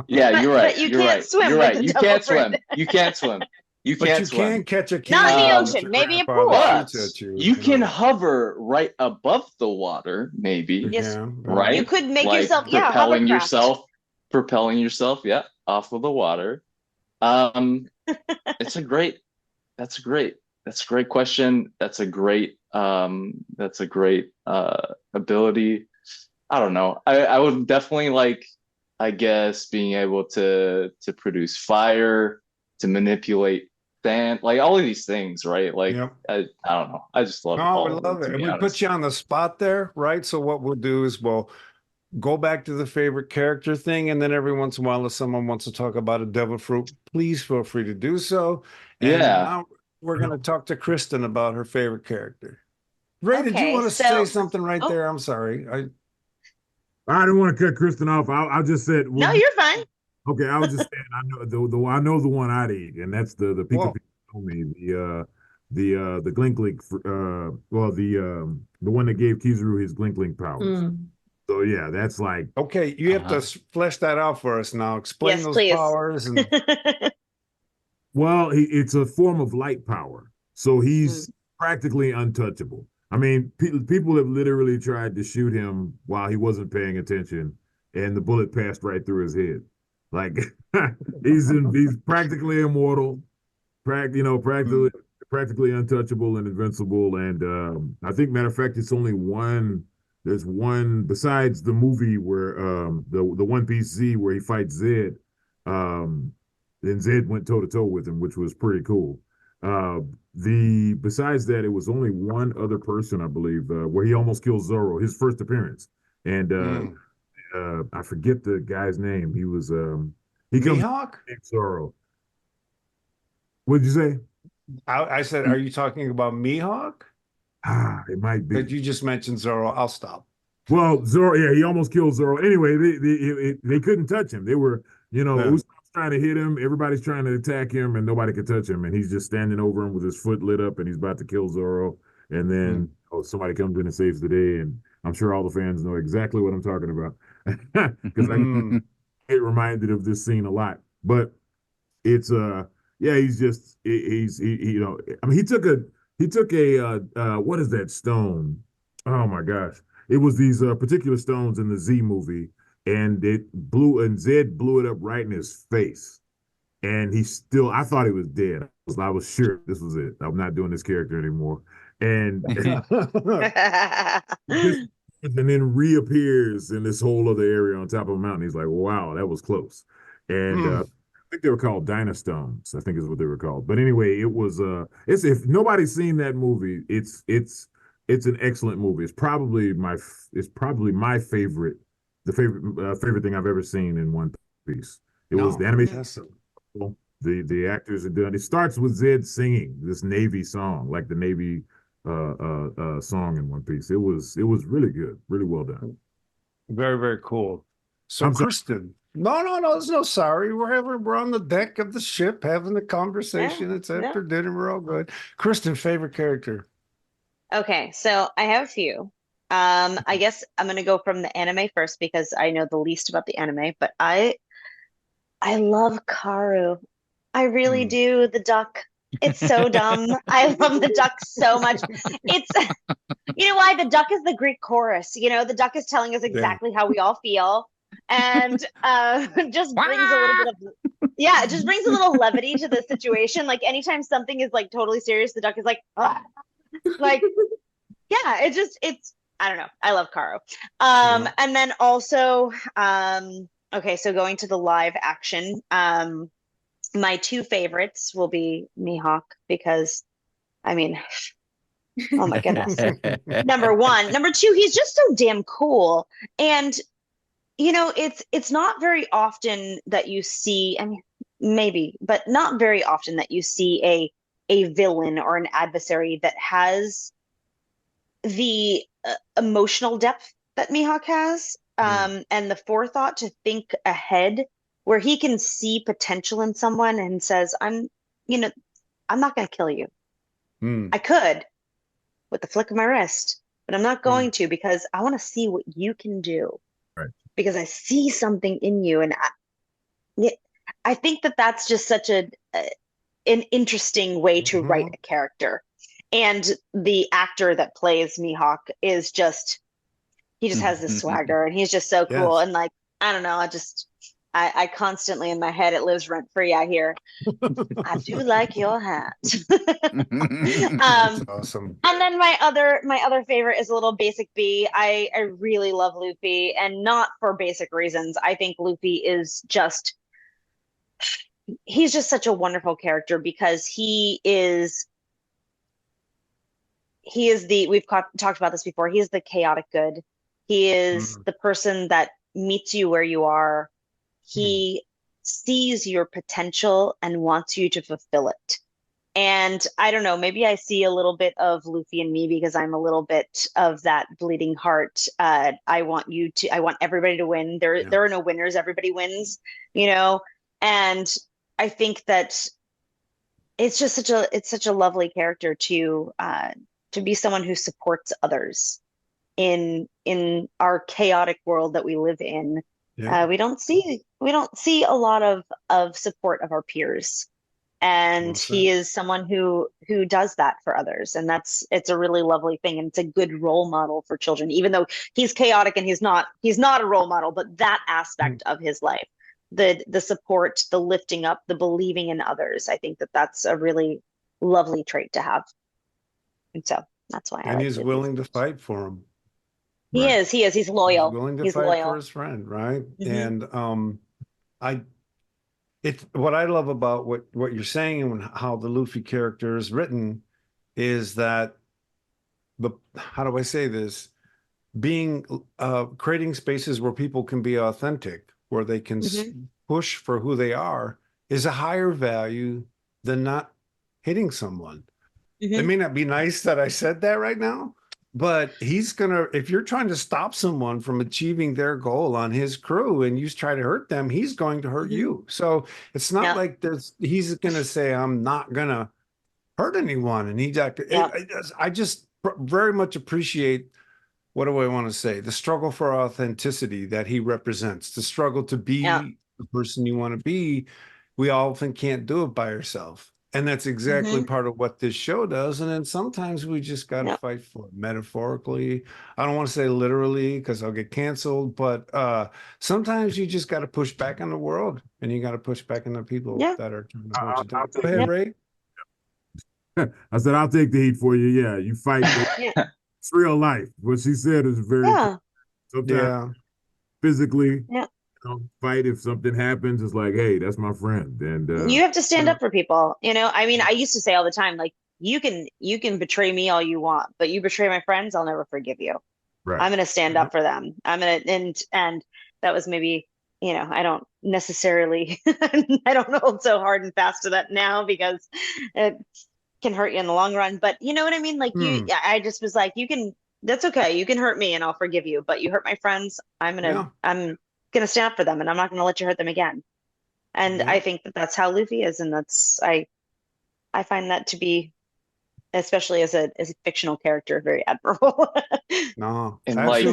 Yeah, you're right. But you can't swim. You're right. You can't swim. You can't swim. You can't swim. Can catch a not in the ocean. Maybe a pool. You can hover right above the water. Maybe. Yes. Right. You could make like yourself. Propelling yourself. Yeah, off of the water. That's a great question. That's a great ability. I don't know. I would definitely like, I guess, being able to produce fire, to manipulate sand, like all of these things, right? Like, I don't know. I just love I love it. And we put you on the spot there, right? So what we'll do is we'll go back to the favorite character thing, and then every once in a while, if someone wants to talk about a devil fruit, please feel free to do so. And now we're going to talk to Kristin about her favorite character. Ray, did you want to say something right there? I'm sorry. I didn't want to cut Kristin off. I just said, no, you're fine. Okay, I was just saying, I know the one I'd eat, and that's the Pika Pika, the Glink Glink, the one that gave Kizaru his Glink powers. So yeah, that's like Okay, you have to flesh that out for us now. Explain Yes, those please. powers and well, it's a form of light power. So he's practically untouchable. I mean, people have literally tried to shoot him while he wasn't paying attention, and the bullet passed right through his head. Like he's practically immortal, practically untouchable and invincible. And I think, matter of fact, it's only one. There's one besides the movie where the One Piece Z where he fights Zed. Then Zed went toe to toe with him, which was pretty cool. Besides that, it was only one other person, I believe, where he almost kills Zoro, his first appearance. And I forget the guy's name. He was he comes Mihawk? Zoro. What'd you say? I said, are you talking about Mihawk? It might be. But you just mentioned Zoro. I'll stop. Well, Zoro, yeah, he almost killed Zoro. Anyway, they couldn't touch him. They were, Usopp's trying to hit him. Everybody's trying to attack him, and nobody could touch him. And he's just standing over him with his foot lit up, and he's about to kill Zoro. And then somebody comes in and saves the day. And I'm sure all the fans know exactly what I'm talking about because I get reminded of this scene a lot. But it's he's just I mean, he took a what is that stone? Oh my gosh. It was these particular stones in the Z movie, and Zed blew it up right in his face. And I thought he was dead. I was sure this was it. I'm not doing this character anymore. And then reappears in this whole other area on top of a mountain. He's like, wow, that was close. And I think they were called Dynastones, I think is what they were called. But anyway, it was if nobody's seen that movie, it's an excellent movie. It's probably my favorite, favorite thing I've ever seen in One Piece. It was the animation. The actors are done. It starts with Zed singing this Navy song, like the Navy song in One Piece. It was really good, really well done. Very, very cool. So Kristin, no, there's no sorry. We're on the deck of the ship having a conversation. It's after dinner. We're all good. Kristin, favorite character. Okay, so I have a few. I guess I'm gonna go from the anime first because I know the least about the anime, but I love Karu. I really do. The duck. It's so dumb. I love the duck so much. It's you know why? The duck is the Greek chorus. The duck is telling us exactly how we all feel. And just brings a little bit of it just brings a little levity to the situation. Like anytime something is like totally serious, the duck is like, ah. Like, yeah, it's I don't know. I love Karu. And then also, okay, so going to the live action, my two favorites will be Mihawk because, I mean, oh my goodness. Number one. Number two, he's just so damn cool. And, it's not very often that you see, I mean, maybe, but not very often that you see a villain or an adversary that has the emotional depth that Mihawk has, and the forethought to think ahead, where he can see potential in someone and says, I'm not going to kill you. I could with the flick of my wrist, but I'm not going to because I want to see what you can do. Right. Because I see something in you. And I think that that's just such an interesting way to write a character. And the actor that plays Mihawk is he just has this swagger and he's just so cool. And like, I don't know, I constantly in my head, it lives rent free. I hear, I do like your hat. That's awesome. And then my other favorite is a little basic B. I really love Luffy, and not for basic reasons. I think Luffy is he's just such a wonderful character because we've talked about this before. He is the chaotic good. He is the person that meets you where you are. He sees your potential and wants you to fulfill it. And I don't know, maybe I see a little bit of Luffy in me because I'm a little bit of that bleeding heart. I want everybody to win. There are no winners. Everybody wins, and I think that it's just such a lovely character to to be someone who supports others in our chaotic world that we live in. Yeah. We don't see a lot of support of our peers. And he is someone who does that for others, and it's a really lovely thing, and it's a good role model for children, even though he's chaotic and he's not a role model, but that aspect of his life, the support, the lifting up, the believing in others, I think that's a really lovely trait to have. And so that's why and he's willing to fight for him. He is he's loyal. He's willing to he's fight loyal for his friend, right? Mhm. And it's what I love about what you're saying and how the Luffy character is written is that how do I say this? Being creating spaces where people can be authentic, where they can push for who they are, is a higher value than not hitting someone. It may not be nice that I said that right now, but if you're trying to stop someone from achieving their goal on his crew and you try to hurt them, he's going to hurt you. So it's not like he's going to say, I'm not going to hurt anyone. And I just very much appreciate, what do I want to say? The struggle for authenticity that he represents, the struggle to be the person you want to be. We often can't do it by ourselves. And that's exactly part of what this show does. And then sometimes we just got to fight for it metaphorically. I don't want to say literally because I'll get canceled, but sometimes you just got to push back on the world, and you got to push back on the people that are trying to hold you down. Go ahead, Ray. I said, I'll take the heat for you. Yeah, you fight. It's real life. What she said is very sometimes physically. Fight if something happens. It's like, hey, that's my friend, and you have to stand up for people. I mean, I used to say all the time, like, you can betray me all you want, but you betray my friends, I'll never forgive you. Right. I'm going to stand up for them. I'm going to, and that was maybe, I don't necessarily, I don't hold so hard and fast to that now because it can hurt you in the long run. But you know what I mean? Like I just was like, that's okay. You can hurt me and I'll forgive you, but you hurt my friends, I'm going to stand up for them, and I'm not going to let you hurt them again. And I think that's how Luffy is, and that's I find that to be, especially as a fictional character, very admirable. And like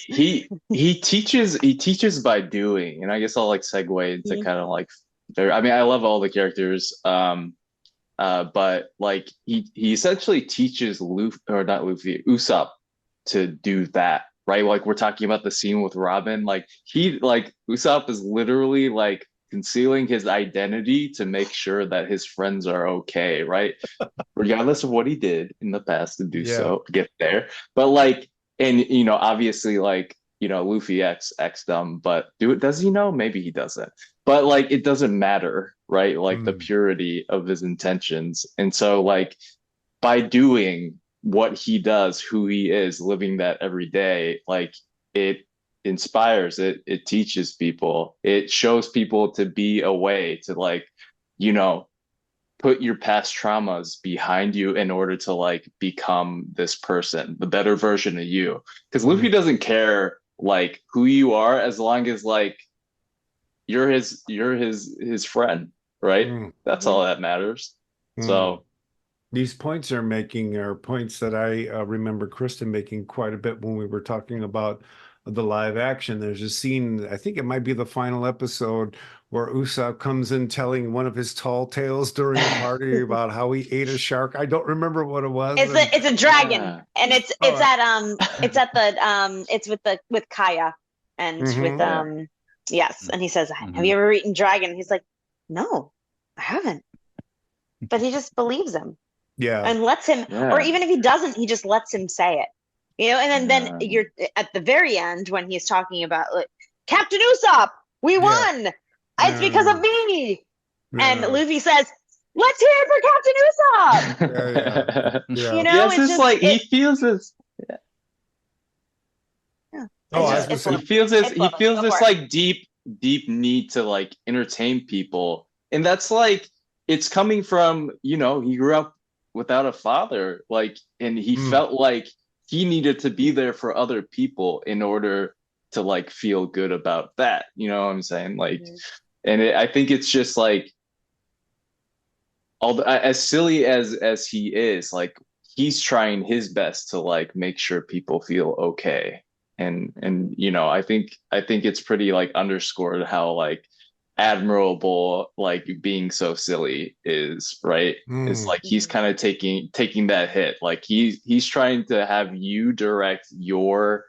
he teaches by doing, and I guess I'll like segue into kind of like I mean, I love all the characters, but like he essentially teaches Usopp to do that. Right, like we're talking about the scene with Robin. Like Usopp is literally like concealing his identity to make sure that his friends are okay, right? Regardless of what he did in the past to do so, get there. But like, and obviously, like Luffy X them, but does he know? Maybe he doesn't. But like, it doesn't matter, right? Like the purity of his intentions, and so like by doing what he does, who he is, living that every day, like it inspires, it teaches people, it shows people to be a way to like, put your past traumas behind you in order to like become this person, the better version of you. Because Luffy doesn't care like who you are as long as like you're his friend, right? That's all that matters. So these points are making are points that I remember Kristin making quite a bit when we were talking about the live action. There's a scene, I think it might be the final episode, where Usopp comes in telling one of his tall tales during a party about how he ate a shark. I don't remember what it was. It's a dragon, and it's with Kaya and with yes, and he says, "Have you ever eaten dragon?" He's like, "No, I haven't," but he just believes him. And lets him, or even if he doesn't, he just lets him say it, and then you're at the very end when he's talking about like, Captain Usopp, we won. It's because of me. And Luffy says, let's hear it for Captain Usopp. It's just like he feels this. He feels this like deep need to like entertain people, and that's like it's coming from he grew up without a father, like, and he felt like he needed to be there for other people in order to like feel good about that. You know what I'm saying? Like, and I think it's just like as silly as he is, like he's trying his best to like make sure people feel okay. And you know, I think it's pretty like underscored how like admirable like being so silly is, right? It's like he's kind of taking that hit. Like he's trying to have you direct your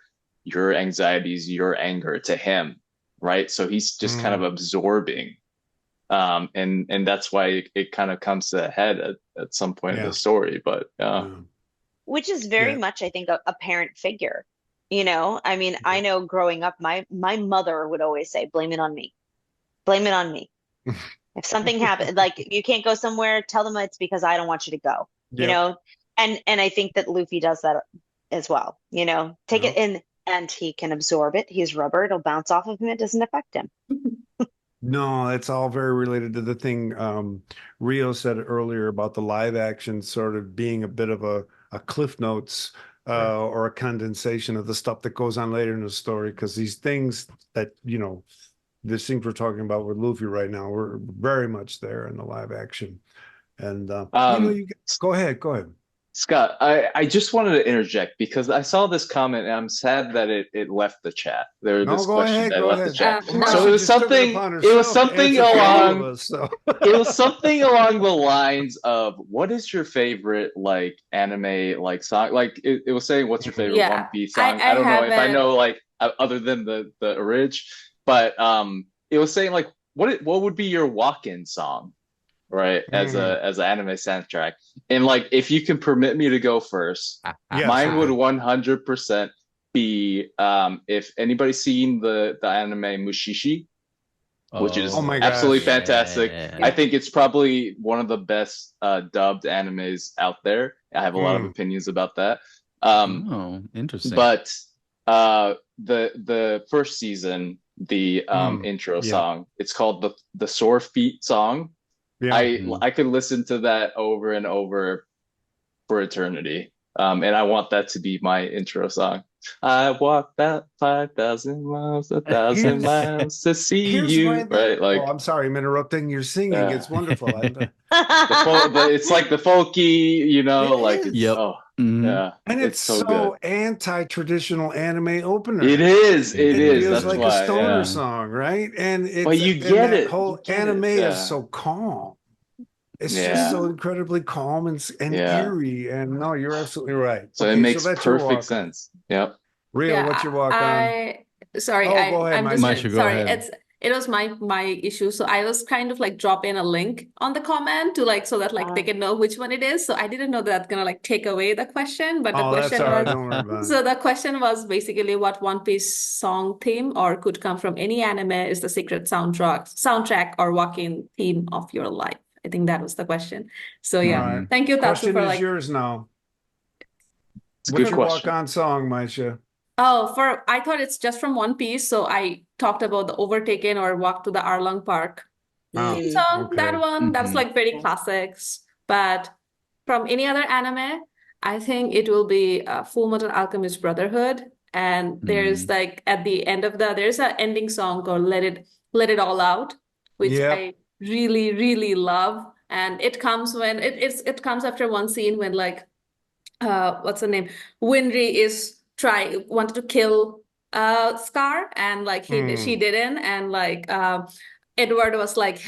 anxieties, your anger to him, right? So he's just kind of absorbing. And that's why it kind of comes to a head at some point in the story. But which is very much, I think, a parent figure. You know, I mean, I know growing up, my mother would always say, blame it on me. Blame it on me. If something happened, like you can't go somewhere, tell them it's because I don't want you to go. You know, and I think that Luffy does that as well. You know, take it in, and he can absorb it. He's rubber; it'll bounce off of him. It doesn't affect him. No, it's all very related to the thing Rio said earlier about the live action sort of being a bit of a Cliff Notes or a condensation of the stuff that goes on later in the story, because these things that, you know, the things we're talking about with Luffy right now, we're very much there in the live action. And you know, go ahead. Scott, I just wanted to interject because I saw this comment and I'm sad that it left the chat. There was this question that left the chat. So it was something along the lines of, what is your favorite like anime like song? Like it was saying, what's your favorite One Piece song? I don't know if I know like other than the orig, but it was saying like what would be your walk-in song? Right, as an anime soundtrack. And like, if you can permit me to go first, mine would 100% be if anybody's seen the anime Mushishi, which is absolutely fantastic. I think it's probably one of the best dubbed animes out there. I have a lot of opinions about that. Interesting. But the first season, the intro song, it's called the Sore Feet song. I could listen to that over and over for eternity. And I want that to be my intro song. I walked that 5,000 miles, 1,000 miles to see you. Right? Like, I'm sorry, I'm interrupting. You're singing. It's wonderful. It's like the folky, you know, like it's, and it's so anti-traditional anime opener. It is. It feels That's like why, a stoner song, right? And it's it. Whole anime is so calm. It's just so incredibly calm and eerie. And no, you're absolutely right. So it makes perfect sense. Yep. Rio, what's your walk on? Sorry, go ahead, I'm just Maisha, sorry. It was my issue. So I was kind of like drop in a link on the comment to like, so that like they can know which one it is. So I didn't know that's gonna like take away the question, but the question that's all right. Don't worry about it. So the question was basically what One Piece song theme or could come from any anime is the secret soundtrack or walk-in theme of your life. I think that was the question. So yeah, thank you, Tatsu, for like. Yours now. It's a What's good your question. walk-on song, Maisha? I thought it's just from One Piece, so I talked about the Overtaken or Walk to the Arlong Park theme song. That one, that's like very classics. But from any other anime, I think it will be Fullmetal Alchemist Brotherhood. And there's like at the end of there's an ending song called Let It All Out, which I really, really love. And it comes when it comes after one scene when like what's her name? Winry wanted to kill Scar, and like she didn't, and like Edward was like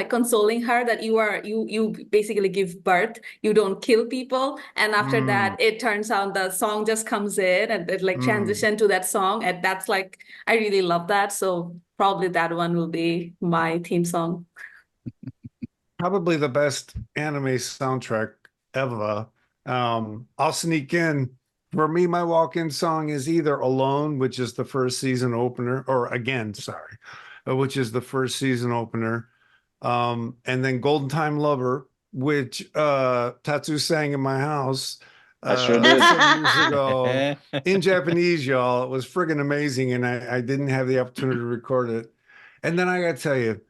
consoling her that you basically give birth, you don't kill people. And after that, it turns out the song just comes in and it like transition to that song, and that's like I really love that. So probably that one will be my theme song. Probably the best anime soundtrack ever. I'll sneak in. For me, my walk-in song is either Alone, which is the first season opener, or Again, sorry, which is the first season opener. And then Golden Time Lover, which Tattoo sang in my house sure did. some years ago in Japanese, y'all. It was friggin' amazing, and I didn't have the opportunity to record it. And then I gotta tell you,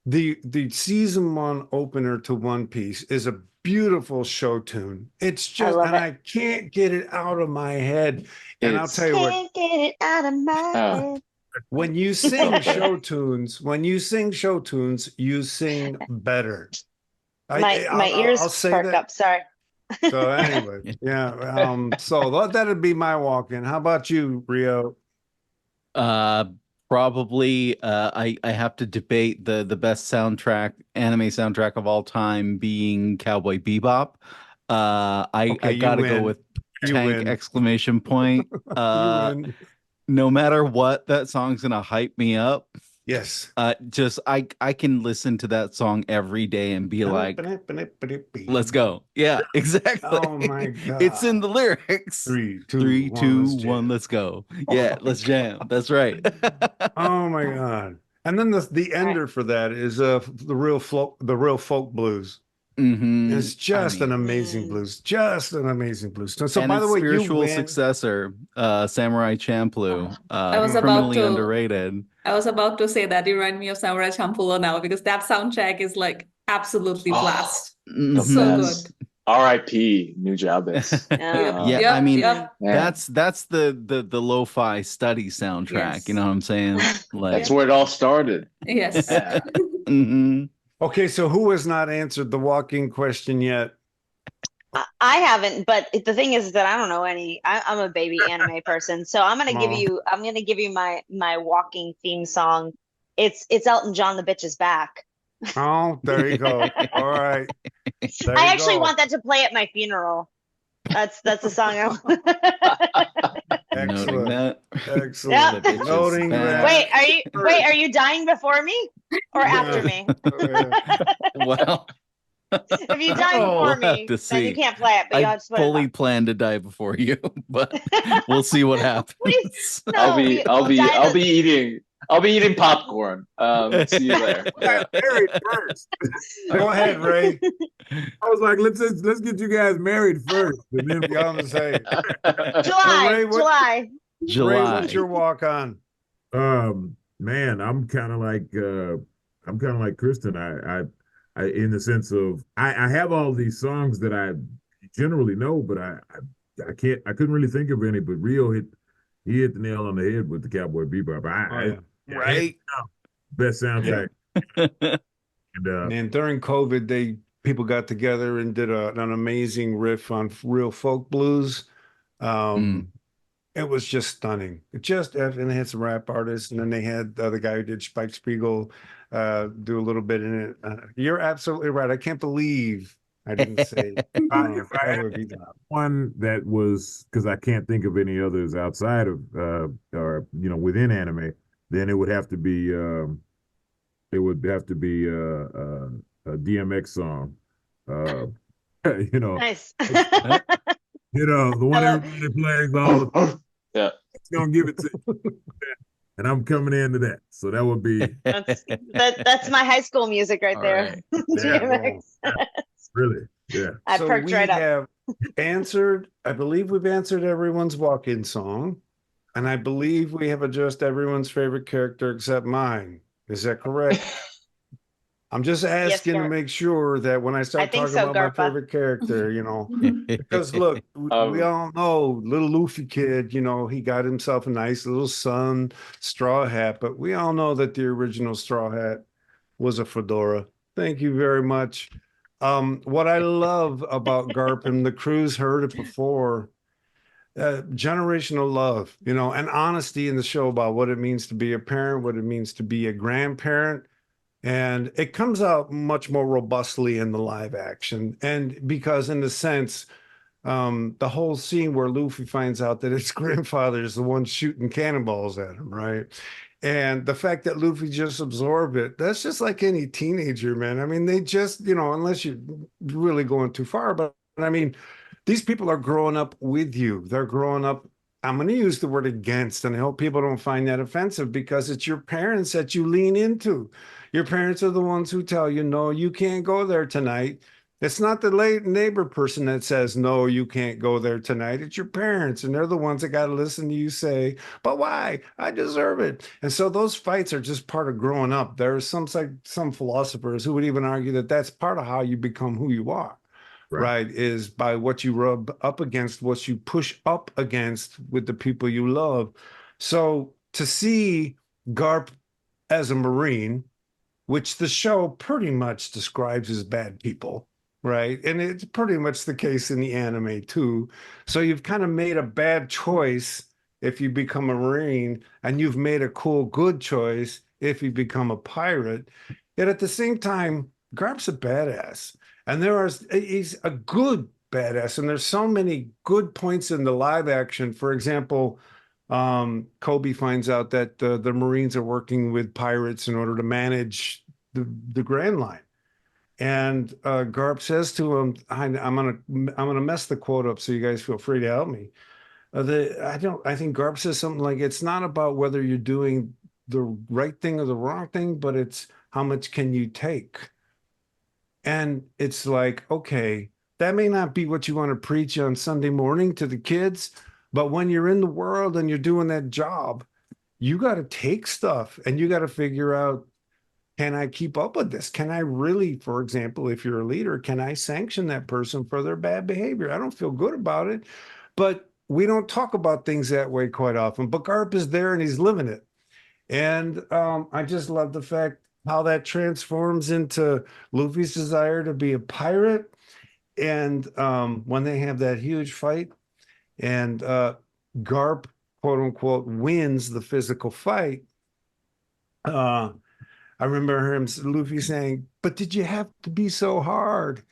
the season 1 opener to One Piece is a beautiful show tune. It's just, I can't get it out of my head. And I'll tell you what, can't get it out of my head. When you sing show tunes, you sing better. My ears perk up. Sorry. So anyway, yeah. So that'd be my walk-in. How about you, Rio? Probably I have to debate the best anime soundtrack of all time being Cowboy Bebop. I Okay, you gotta go win. with You tank win. exclamation point. You win. No matter what, that song's gonna hype me up. Yes. Just I can listen to that song every day and be like, let's go. Yeah, exactly. Oh my God. It's in the lyrics. 3, 2, 3, 1, 2, let's 1, jam. let's go. Yeah, let's jam. That's right. Oh my God. And then the ender for that is the real folk blues. It's just an amazing blues. Just an amazing blues. So and by the its way, you spiritual win. successor, Samurai Champloo, I was about criminally to underrated. I was about to say that you remind me of Samurai Champloo now because that soundtrack is like absolutely blast. The So best. good. R.I.P. Nujabes. Yeah, I mean, Yep. that's the lo-fi study soundtrack. Yes. You know what I'm saying? Like, That's where it all started. Yes. Yeah. Okay, so who has not answered the walking question yet? I haven't, but the thing is that I don't know any. I'm a baby anime person, so I'm gonna give you. I'm gonna give you my walking theme song. It's Elton John, "The Bitch Is Back." Oh, there you go. All right. There I you actually go. want that to play at my funeral. That's the song I want. Noting that. Excellent. Yep. Noting that. Wait, are you dying before me or after me? Well, if you die we'll before me, have to then you see. can't play it. But you I have to put fully it plan to die before you, but we'll see what happens. Please, no, I'll be eating popcorn. See you there. Yeah. Married first. Go ahead, Ray. I was like, let's get you guys married first, and then Be on the same. July. Ray, what's your walk on? Man, I'm kind of like Kristin. I in the sense of I have all these songs that I generally know, but I couldn't really think of any. But Rio hit the nail on the head with the Cowboy Bebop. Right? Best soundtrack. And during COVID, people got together and did an amazing riff on real folk blues. It was just stunning. And they had some rap artists, and then they had the other guy who did Spike Spiegel do a little bit in it. You're absolutely right. I can't believe I didn't say. If I had one that was, because I can't think of any others outside of or within anime, then it would have to be a DMX song. Nice. The one everybody plays all the time. Yeah. It's gonna give it to you. And I'm coming into that. So that would be that's my high school music right there. Right. Really? Yeah. I perked right up. I believe we've answered everyone's walk-in song. And I believe we have addressed everyone's favorite character except mine. Is that correct? I'm just asking to make sure that when I start talking about my favorite character, because look, we all know little Luffy kid, he got himself a nice little straw hat, but we all know that the original straw hat was a fedora. Thank you very much. What I love about Garp, and the crew's heard it before, generational love, and honesty in the show about what it means to be a parent, what it means to be a grandparent. And it comes out much more robustly in the live action. And because in a sense, the whole scene where Luffy finds out that his grandfather is the one shooting cannonballs at him, right? And the fact that Luffy just absorbed it, that's just like any teenager, man. I mean, they just, unless you're really going too far, but I mean, these people are growing up with you. They're growing up. I'm going to use the word against, and I hope people don't find that offensive, because it's your parents that you lean into. Your parents are the ones who tell you, no, you can't go there tonight. It's not the late neighbor person that says, no, you can't go there tonight. It's your parents, and they're the ones that got to listen to you say, but why? I deserve it. And so those fights are just part of growing up. There are some philosophers who would even argue that that's part of how you become who you are. Right, is by what you rub up against, what you push up against with the people you love. So to see Garp as a Marine, which the show pretty much describes as bad people, right? And it's pretty much the case in the anime too. So you've kind of made a bad choice if you become a Marine, and you've made a cool, good choice if you become a pirate. Yet at the same time, Garp's a badass. And he's a good badass. And there's so many good points in the live action. For example, Kobe finds out that the Marines are working with pirates in order to manage the Grand Line. And Garp says to him, I'm gonna mess the quote up, so you guys feel free to help me. I think Garp says something like, it's not about whether you're doing the right thing or the wrong thing, but it's how much can you take? And it's like, okay, that may not be what you want to preach on Sunday morning to the kids, but when you're in the world and you're doing that job, you got to take stuff and you got to figure out, can I keep up with this? Can I really, for example, if you're a leader, can I sanction that person for their bad behavior? I don't feel good about it, but we don't talk about things that way quite often. But Garp is there and he's living it. And I just love the fact how that transforms into Luffy's desire to be a pirate. And when they have that huge fight and Garp, quote unquote, wins the physical fight, I remember Luffy saying, but did you have to be so hard?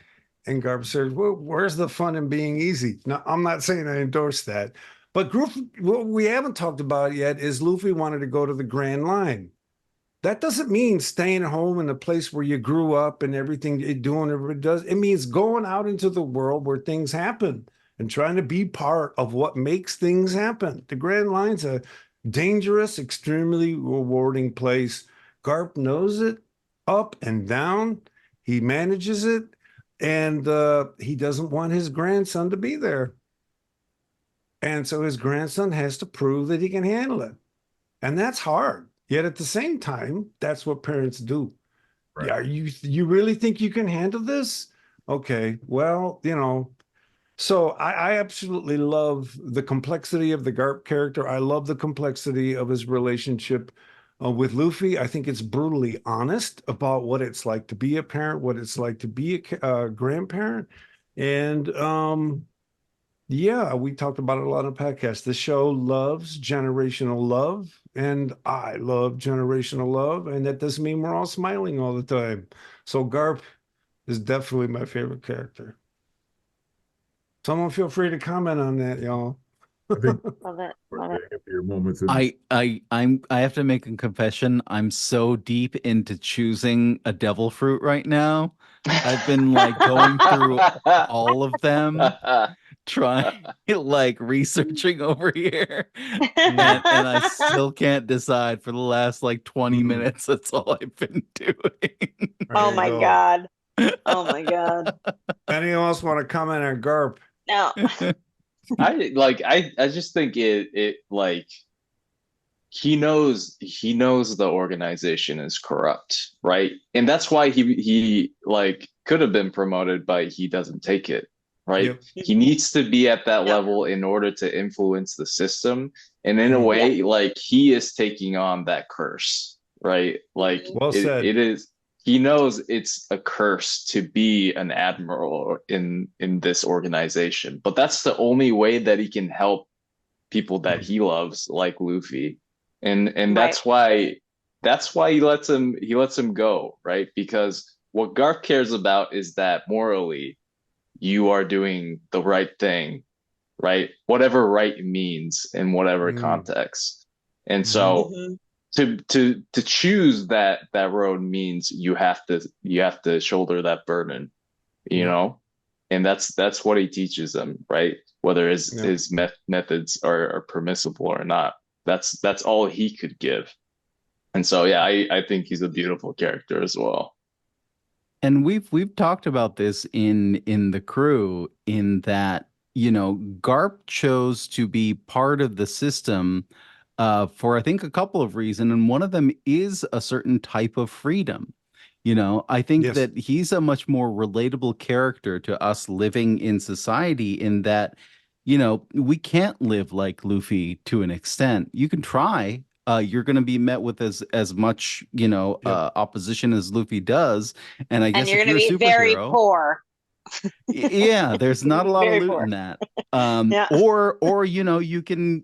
And Garp says, well, where's the fun in being easy? Now, I'm not saying I endorse that, but what we haven't talked about yet is Luffy wanted to go to the Grand Line. That doesn't mean staying home in the place where you grew up and everything you're doing, everybody does. It means going out into the world where things happen and trying to be part of what makes things happen. The Grand Line's a dangerous, extremely rewarding place. Garp knows it up and down. He manages it. And he doesn't want his grandson to be there. And so his grandson has to prove that he can handle it. And that's hard. Yet at the same time, that's what parents do. Right. Yeah, you really think you can handle this? Okay, well, so I absolutely love the complexity of the Garp character. I love the complexity of his relationship with Luffy. I think it's brutally honest about what it's like to be a parent, what it's like to be a grandparent. And yeah, we talked about it a lot on podcasts. The show loves generational love, and I love generational love. And that doesn't mean we're all smiling all the time. So Garp is definitely my favorite character. Someone feel free to comment on that, y'all. Love it. Love it. Your moments I have to make a confession. I'm so deep into choosing a devil fruit right now. I've been like going through all of them, trying like researching over here, and I still can't decide for the last like 20 minutes. That's all I've been doing. Oh my God. Oh my God. Anyone else want to comment on Garp? No. I just think it like he knows the organization is corrupt, right? And that's why he like could have been promoted, but he doesn't take it, right? Yep. He needs to be at that Yep. level in order to influence the system. And in a way, like he is taking on that curse, right? Like Well said. it is. He knows it's a curse to be an admiral in this organization, but that's the only way that he can help people that he loves, like Luffy, and that's why he lets him go, right? Because what Garp cares about is that morally, you are doing the right thing, right? Whatever right means in whatever context, and so. To choose that road means you have to shoulder that burden, and that's what he teaches them, right? Whether his methods are permissible or not, that's all he could give. And so yeah, I think he's a beautiful character as well. And we've talked about this in the crew, in that Garp chose to be part of the system for I think a couple of reasons, and one of them is a certain type of freedom. I think that he's a much more relatable character to us living in society, in that, we can't live like Luffy to an extent. You can try. You're going to be met with as much, opposition as Luffy does, and I guess And you're if going to you're be a very superhero, poor. Yeah, there's not a lot of Very loot poor. in that. Yeah. Or you can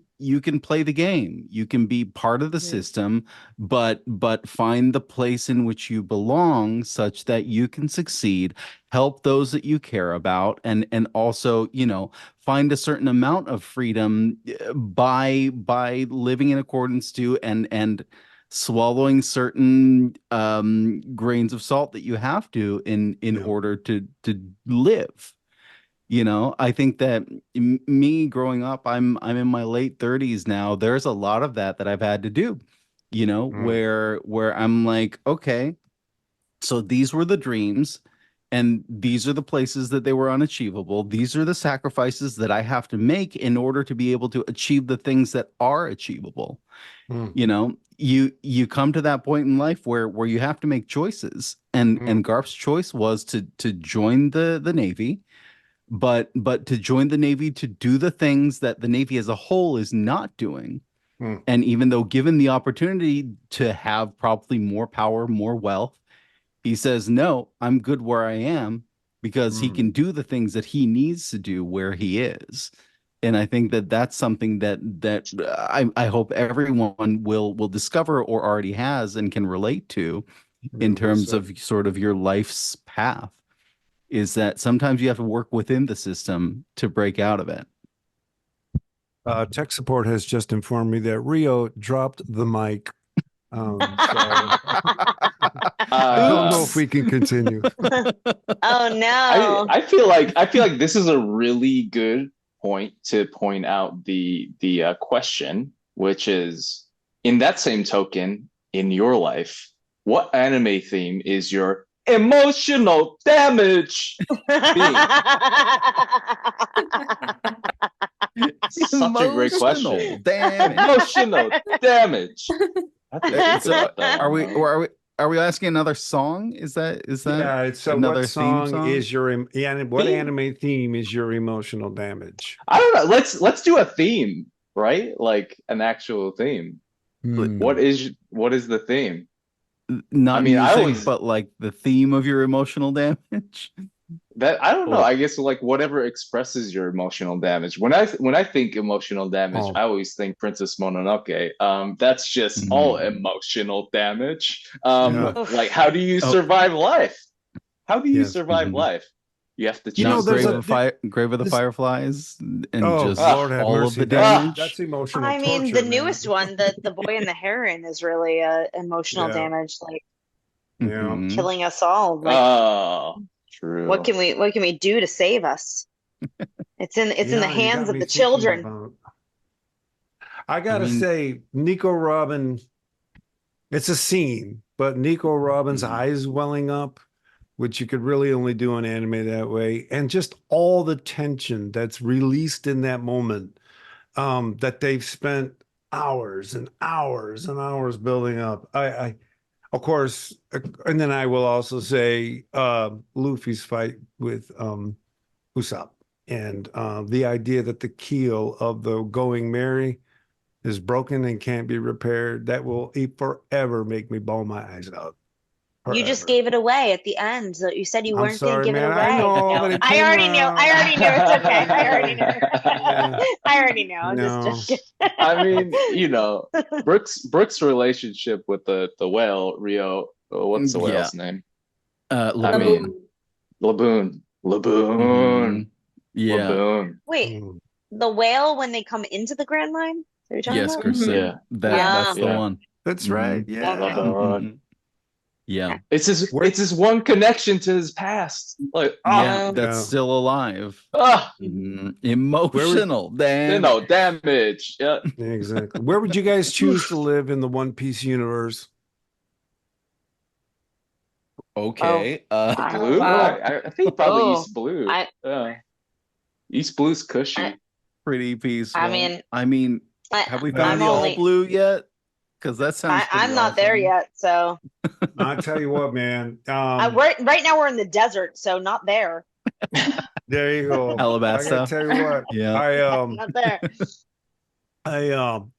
play the game. You can be part of the system, but find the place in which you belong such that you can succeed, help those that you care about, and also, find a certain amount of freedom by living in accordance to and swallowing certain grains of salt that you have to in order to live. I think that me growing up, I'm in my late 30s now. There's a lot of that I've had to do, where I'm like, okay, so these were the dreams, and these are the places that they were unachievable. These are the sacrifices that I have to make in order to be able to achieve the things that are achievable. You come to that point in life where you have to make choices, and Garp's choice was to join the Navy, but to join the Navy to do the things that the Navy as a whole is not doing. And even though given the opportunity to have probably more power, more wealth, he says, no, I'm good where I am, because he can do the things that he needs to do where he is. And I think that that's something that I hope everyone will discover or already has and can relate to in terms of sort of your life's path, is that sometimes you have to work within the system to break out of it. Tech support has just informed me that Rio dropped the mic. So I don't know if we can continue. Oh no. I feel like this is a really good point to point out the question, which is, in that same token, in your life, what anime theme is your emotional damage being? Such a great question. Emotional damage. So are we asking another song? Is that Yeah, it's another what theme song is your what anime theme is your emotional damage? I don't know. Let's do a theme, right? Like an actual theme. What is the theme? Not music, but like the theme of your emotional damage. That I don't know. I guess like whatever expresses your emotional damage. When I think emotional damage, I always think Princess Mononoke. That's just all emotional damage. Like, how do you survive life? How do you survive life? You have to choose Grave of the Fireflies and just Lord have all mercy. of the damage. That's emotional. I mean, torture, the newest one, the boy and the heron, is really emotional damage, like killing us all. Like, true. What can we do to save us? It's in the hands of the children. I gotta say, Nico Robin, it's a scene, but Nico Robin's eyes welling up, which you could really only do on anime that way, and just all the tension that's released in that moment, that they've spent hours and hours and hours building up. I of course, and then I will also say Luffy's fight with Usopp, and the idea that the keel of the Going Merry is broken and can't be repaired, that will forever make me bawl my eyes out. You just gave it away at the end. So you said you weren't going to give it away. I know, No, but I already knew. I already knew. It's okay. I already knew. I already know. I'm just joking. I mean, Brooks' relationship with the whale, Rio. What's the whale's name? Laboon. Laboon. Yeah. Laboon. Wait, the whale when they come into the Grand Line? Are you talking about? Kristen. That's the one. That's right. Yeah. Yeah. It's his one connection to his past. Like, that's still alive. Emotional damage. Yeah. Exactly. Where would you guys choose to live in the One Piece universe? Okay. Blue? I think probably East Blue. East Blue's cushy. Pretty peaceful. I mean, have we found the all blue yet? Because that sounds. I'm not there yet, so. I tell you what, man. Right now we're in the desert, so not there. There you go. Alabasta. I gotta tell you what. Yeah. Not there.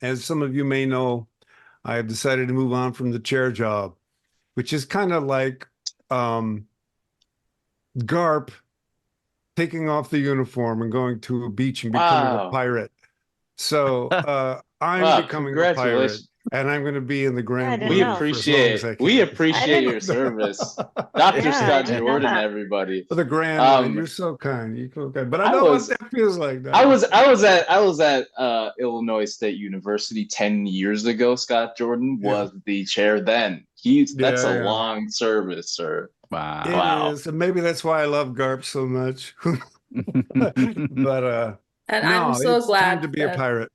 As some of you may know, I have decided to move on from the chair job, which is kind of like Garp taking off the uniform and going to a beach and becoming a Wow. pirate. So I'm Wow, becoming a pirate, congratulations. and I'm going to be in the Grand didn't We know. Line for as long as I we can. appreciate your service. Dr. Yeah, I Scott didn't know Jordan, that. everybody. For the Grand Line, you're Um, so kind. You're so kind. But I I know was- what that feels like. I was at Illinois State University 10 years ago. Scott Jordan Yeah. was the chair then. That's a Yeah. long service, sir. Wow. It Wow. is, and maybe that's why I love GARP so much. But And no, I'm so it's glad time to be a that pirate.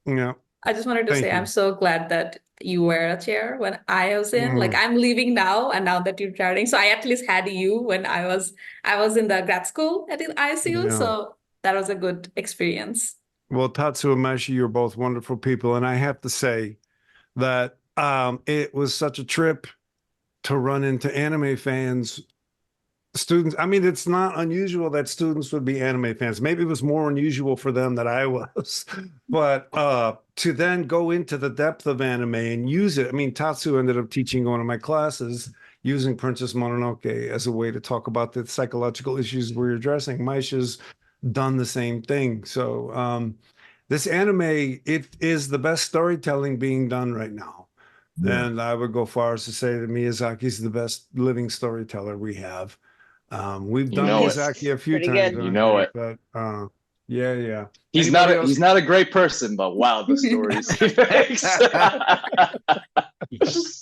Yeah. I just wanted to Thank say I'm you. so glad that you were a chair when I was in. Like I'm leaving now, and now that you're retiring, so I at least had you when I was in the grad school at the ISU. Yeah. So that was a good experience. Well, Tatsu and Maisha, you're both wonderful people, and I have to say that it was such a trip to run into anime fans. Students, I mean, it's not unusual that students would be anime fans. Maybe it was more unusual for them than I was. But to then go into the depth of anime and use it. I mean, Tatsu ended up teaching one of my classes using Princess Mononoke as a way to talk about the psychological issues we're addressing. Maisha's done the same thing. So this anime, it is the best storytelling being done right now. Yeah. And I would go far as to say that Miyazaki's the best living storyteller we have. We've You done know it. Miyazaki a few Pretty times. good. You know it. But yeah. He's Anybody else? he's not a great person, but wow, the stories he makes.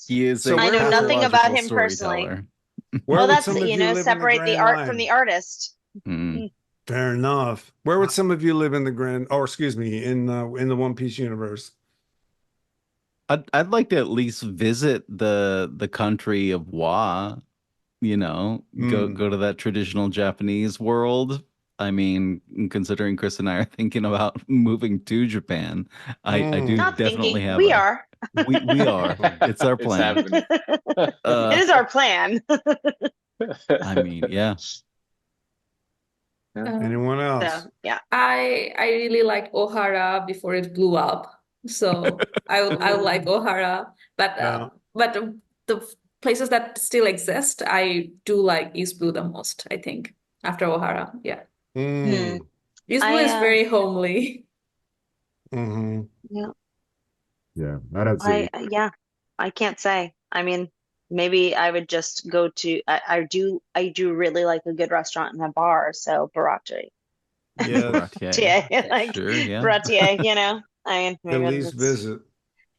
He is So a I know nothing about him pathological personally. storyteller. Where Well, would that's some of you you know, live in the separate the Grand art from the Line? artist. Mm. Fair enough. Where would some of you live in the in the One Piece universe? I'd like to at least visit the country of Wa, you know, go to that traditional Japanese world. I mean, considering Chris and I are thinking about moving to Japan, I do Not definitely thinking. have We are. we are. It's our It's plan. happening. It is our plan. I mean, yeah. Anyone else? So yeah. I really liked Ohara before it blew up. So I like Ohara, but Yeah. the places that still exist, I do like East Blue the most, I think, after Ohara. Yeah. Mm. East Blue is very homely. Hmm. Yeah, I'd say I can't say. I mean, maybe I would just go to I do really like a good restaurant and a bar, so Baratte. Yeah. Yeah, like Sure, yeah. Baratte, you know. I mean, At maybe least visit.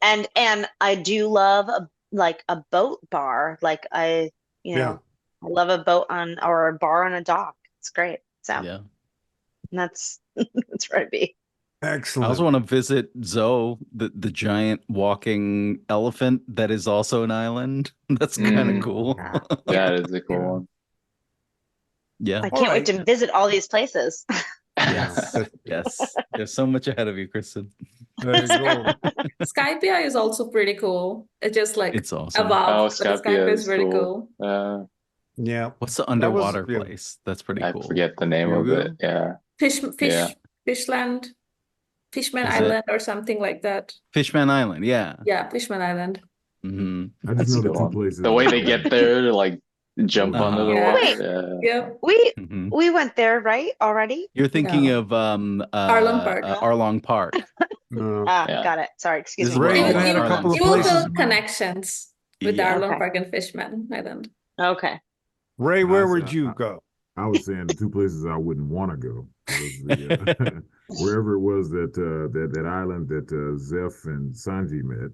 and I do love a boat bar. Like I love a boat or a bar on a dock. It's great. So Yeah. that's that's where I'd be. Excellent. I also want to visit Zoe, the giant walking elephant that is also an island. That's kind of cool. That is a cool one. Yeah. I can't wait to visit all these places. Yes. Yes. There's so much ahead of you, Kristen. There you go. Skypia is also pretty cool. It just like It's awesome. evolved, but Skypia Skypia is is very cool. cool. Yeah. What's the was- underwater yeah. place? That's pretty I cool. forget the name Here of we it. Yeah. Fishland, Fishman Is it? Island or something like that. Fishman Island. Yeah. Yeah, Fishman Island. Hmm. I That's just a know the good two one. places. The way they get there to like jump under the Yeah. water. Wait. Yeah. Yep. We went there, right? Already? You're thinking No. of Arlong Park. Arlong Park. No. Yeah. Got it. Sorry, excuse This me. is Ray, where you had a Arlong couple of You will places. build connections with the Yeah. Arlong Okay. Park and Fishman Island. Okay. Ray, where Awesome. would you go? I was saying the two places I wouldn't want to go was the, wherever it was that island that Zeph and Sanji met.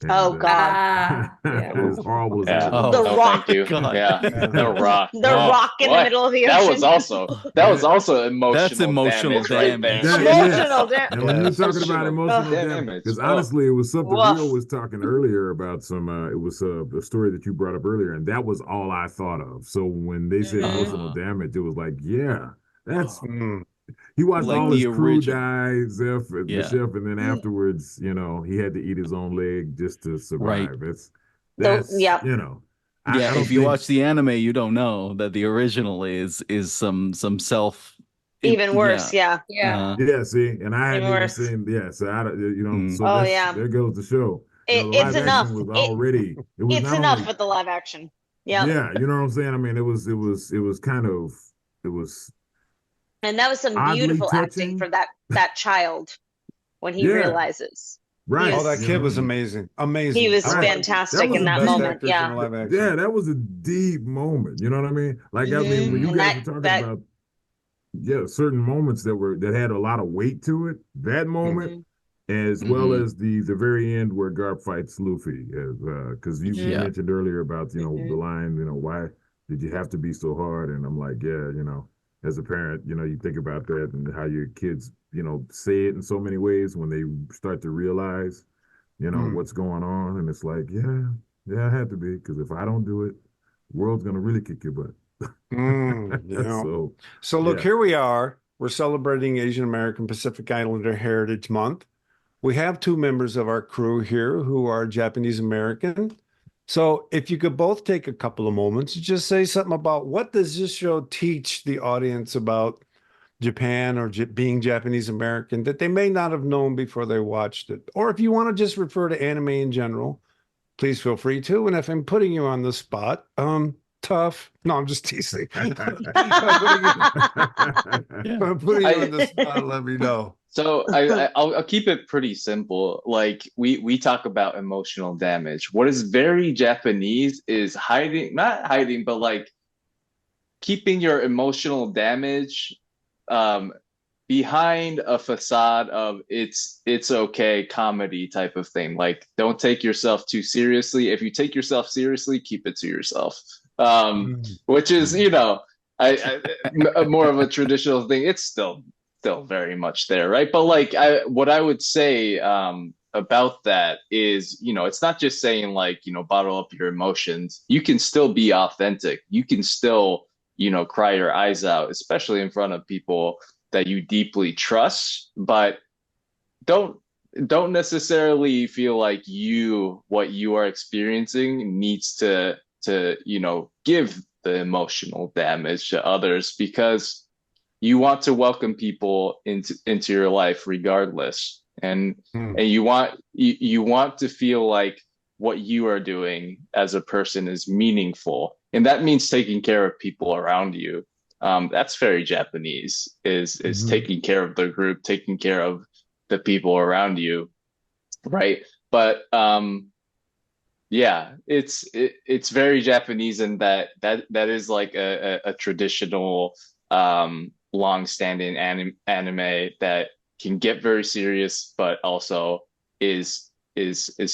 And, Oh, God. Ah, yeah. as horrible as Yeah. that Oh, was. The Oh, Rock. thank you. God. Yeah. The rock. The Oh, rock in the boy. middle of the That ocean. was also emotional. That's emotional damage. damage. Right there. Yeah, Emotional damage. And when you're Yes. talking about emotional damage, damage. because Oh. honestly, it was something Woof. Rio was talking earlier about some. It was a story that you brought up earlier, and that was all I thought of. So when they said Mhm. emotional damage, it was like, yeah, that's. Mm. He watched Like all the his crew original. die, Zeph, Yeah. the chef, and then afterwards, he had to eat his own leg just to survive. Right. That's yeah. I Yeah, don't if you think- watch the anime, you don't know that the original is some self. Even worse. Yeah. Yeah. Yeah, see, and I hadn't Even even worse. seen. Yeah, so Mm. so Oh, that's, yeah. there goes the show. It- The it's live enough. action was already. It was It's not enough only- with the live action. Yeah. Yeah, you know what I'm saying. I mean, it was kind of And that was some oddly beautiful touching. acting for that child when he Yeah. realizes. Right. He Oh, was- that kid was amazing. Amazing. He was I was- fantastic That was in a that deep moment. actors in Yeah. live action. Yeah, that was a deep moment. You know what I mean? Like, I mean, when you And guys were talking about, yeah, certain moments that had a lot of weight to it, that moment, as well as the very end where Garp fights Luffy, because you Yeah. mentioned earlier about, the line, why did you have to be so hard? And I'm like, yeah, as a parent, you think about that and how your kids, say it in so many ways when they start to realize, what's going on. And it's like, yeah, I had to be, because if I don't do it, the world's going to really kick your butt. So look, yeah. here we are. We're celebrating Asian American Pacific Islander Heritage Month. We have two members of our crew here who are Japanese American. So if you could both take a couple of moments to just say something about what does this show teach the audience about Japan or being Japanese American that they may not have known before they watched it. Or if you want to just refer to anime in general, please feel free to. And if I'm putting you on the spot, tough. No, I'm just teasing. I'm putting you on the spot, let me know. So I'll keep it pretty simple. Like we talk about emotional damage. What is very Japanese is not hiding, but like keeping your emotional damage behind a facade of it's okay comedy type of thing. Like, don't take yourself too seriously. If you take yourself seriously, keep it to yourself. Which is, I more of a traditional thing. It's still very much there, right? But like what I would say about that is, it's not just saying like, bottle up your emotions. You can still be authentic. You can still, cry your eyes out, especially in front of people that you deeply trust, but don't necessarily feel like what you are experiencing needs to give the emotional damage to others, because you want to welcome people into your life regardless, and you want to feel like what you are doing as a person is meaningful, and that means taking care of people around you. That's very Japanese, is taking care of the group, taking care of the people around you, right? But yeah, it's very Japanese, and that is like a traditional long-standing anime that can get very serious, but also is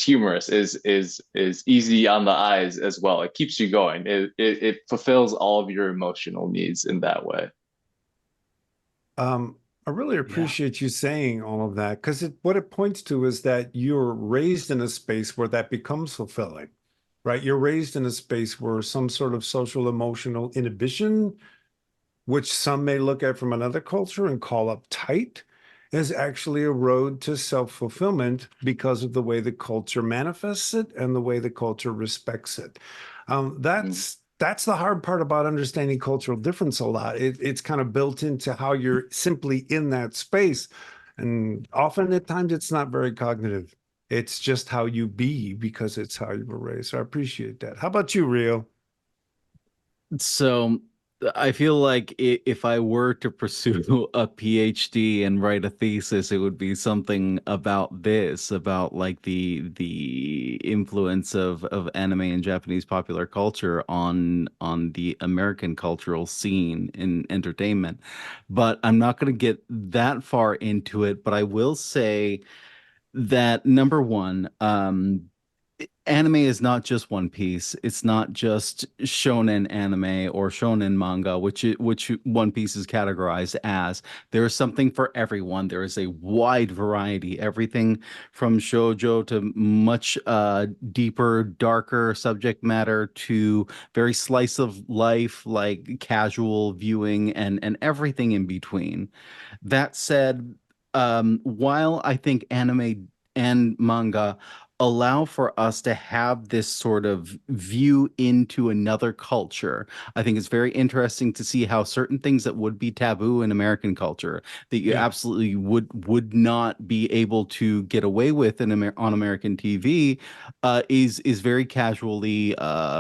humorous, is easy on the eyes as well. It keeps you going. It fulfills all of your emotional needs in that way. I really appreciate you saying all of that, because what it points to is that you're raised in a space where that becomes fulfilling, right? You're raised in a space where some sort of social emotional inhibition, which some may look at from another culture and call uptight, is actually a road to self-fulfillment because of the way the culture manifests it and the way the culture respects it. That's the hard part about understanding cultural difference a lot. It's kind of built into how you're simply in that space. And often at times it's not very cognitive. It's just how you be because it's how you were raised. So I appreciate that. How about you, Rio? So I feel like if I were to pursue a PhD and write a thesis, it would be something about this, about like the influence of anime and Japanese popular culture on the American cultural scene in entertainment. But I'm not going to get that far into it. But I will say that number one, anime is not just One Piece. It's not just shonen anime or shonen manga, which One Piece is categorized as. There is something for everyone. There is a wide variety, everything from shoujo to much deeper, darker subject matter to very slice of life, like casual viewing and everything in between. That said, while I think anime and manga allow for us to have this sort of view into another culture. I think it's very interesting to see how certain things that would be taboo in American culture that you absolutely would not be able to get away with on American TV is very casually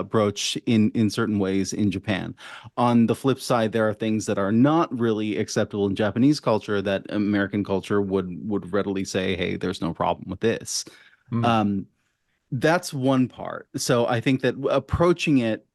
broached in certain ways in Japan. On the flip side, there are things that are not really acceptable in Japanese culture that American culture would readily say, hey, there's no problem with this. That's one part. So I think that approaching it,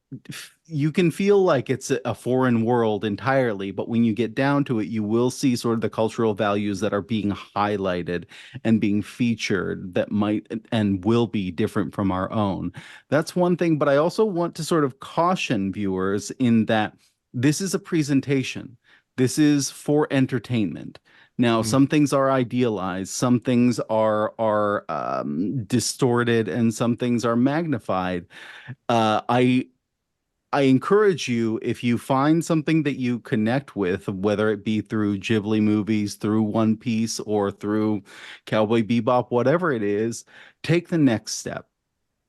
you can feel like it's a foreign world entirely, but when you get down to it, you will see sort of the cultural values that are being highlighted and being featured that might and will be different from our own. That's one thing, but I also want to sort of caution viewers in that this is a presentation. This is for entertainment. Now, some things are idealized, some things are distorted, and some things are magnified. I encourage you, if you find something that you connect with, whether it be through Ghibli movies, through One Piece, or through Cowboy Bebop, whatever it is, take the next step,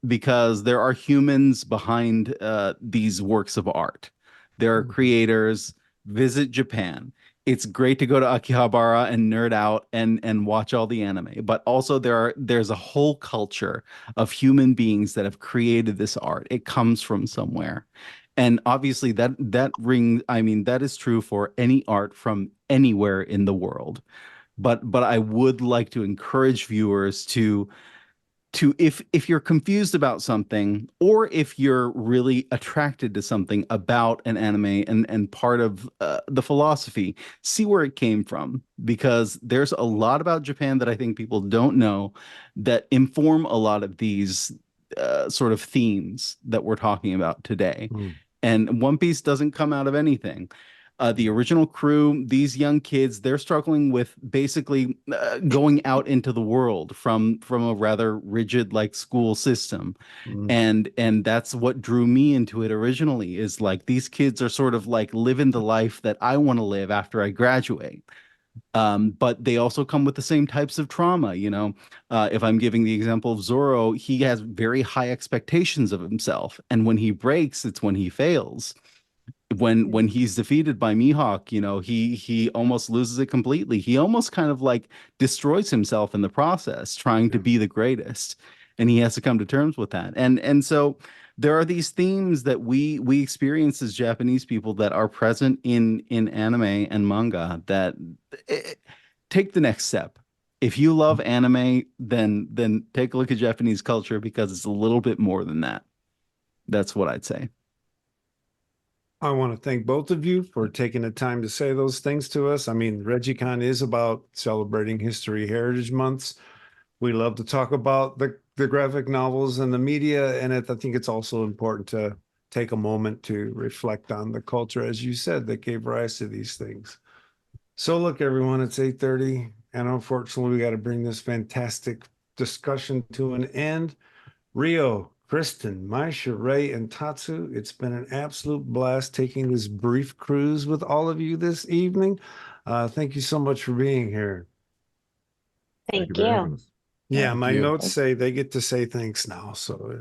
because there are humans behind these works of art. There are creators. Visit Japan. It's great to go to Akihabara and nerd out and watch all the anime, but also there's a whole culture of human beings that have created this art. It comes from somewhere. And obviously that is true for any art from anywhere in the world. But I would like to encourage viewers to if you're confused about something, or if you're really attracted to something about an anime and part of the philosophy, see where it came from, because there's a lot about Japan that I think people don't know that inform a lot of these sort of themes that we're talking about today. And One Piece doesn't come out of anything. The original crew, these young kids, they're struggling with basically going out into the world from a rather rigid like school system. And that's what drew me into it originally, is like these kids are sort of like living the life that I want to live after I graduate. But they also come with the same types of trauma, you know. If I'm giving the example of Zoro, he has very high expectations of himself, and when he breaks, it's when he fails. When he's defeated by Mihawk, you know, he almost loses it completely. He almost kind of like destroys himself in the process, trying to be the greatest, and he has to come to terms with that. And so there are these themes that we experience as Japanese people that are present in anime and manga that take the next step. If you love anime, then take a look at Japanese culture, because it's a little bit more than that. That's what I'd say. I want to thank both of you for taking the time to say those things to us. I mean, ReggieCon is about celebrating History Heritage Months. We love to talk about the graphic novels and the media, and I think it's also important to take a moment to reflect on the culture, as you said, that gave rise to these things. So look, everyone, it's 8:30, and unfortunately, we got to bring this fantastic discussion to an end. Rio, Kristin, Maisha, Ray, and Tatsu, it's been an absolute blast taking this brief cruise with all of you this evening. Thank you so much for being here. Thank you. Yeah, Thank my you. notes say they get to say thanks now. So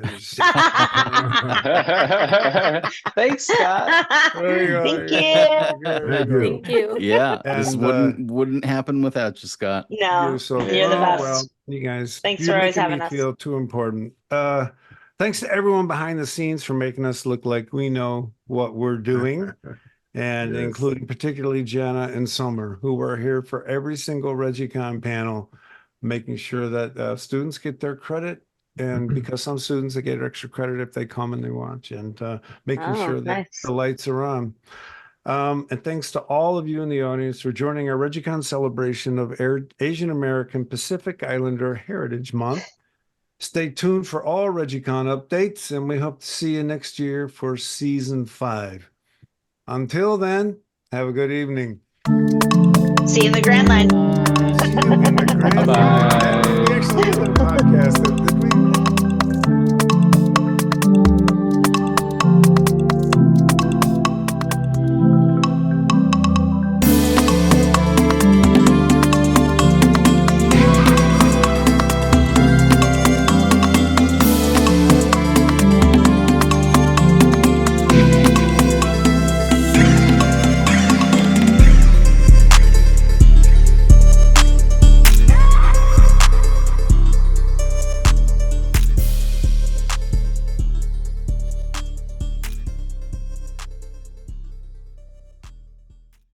Thanks, Scott. there you go. Thank you. There you go. Thank you. Yeah, this And, wouldn't happen without you, Scott. No, You're so you're the oh, best. well, you guys. Thanks you're for always making me having us. feel too important. Thanks to everyone behind the scenes for making us look like we know what we're doing, and Yes. including particularly Jenna and Summer, who were here for every single ReggieCon panel, making sure that students get their credit, and because some students they get extra credit if they come and they watch, and making sure that Nice. the lights are on. And thanks to all of you in the audience for joining our ReggieCon celebration of Asian American Pacific Islander Heritage Month. Stay tuned for all ReggieCon updates, and we hope to see you next year for season 5. Until then, have a good evening. See you in the Grand Line. See you in the Grand Bye-bye. Line. We actually did the podcast.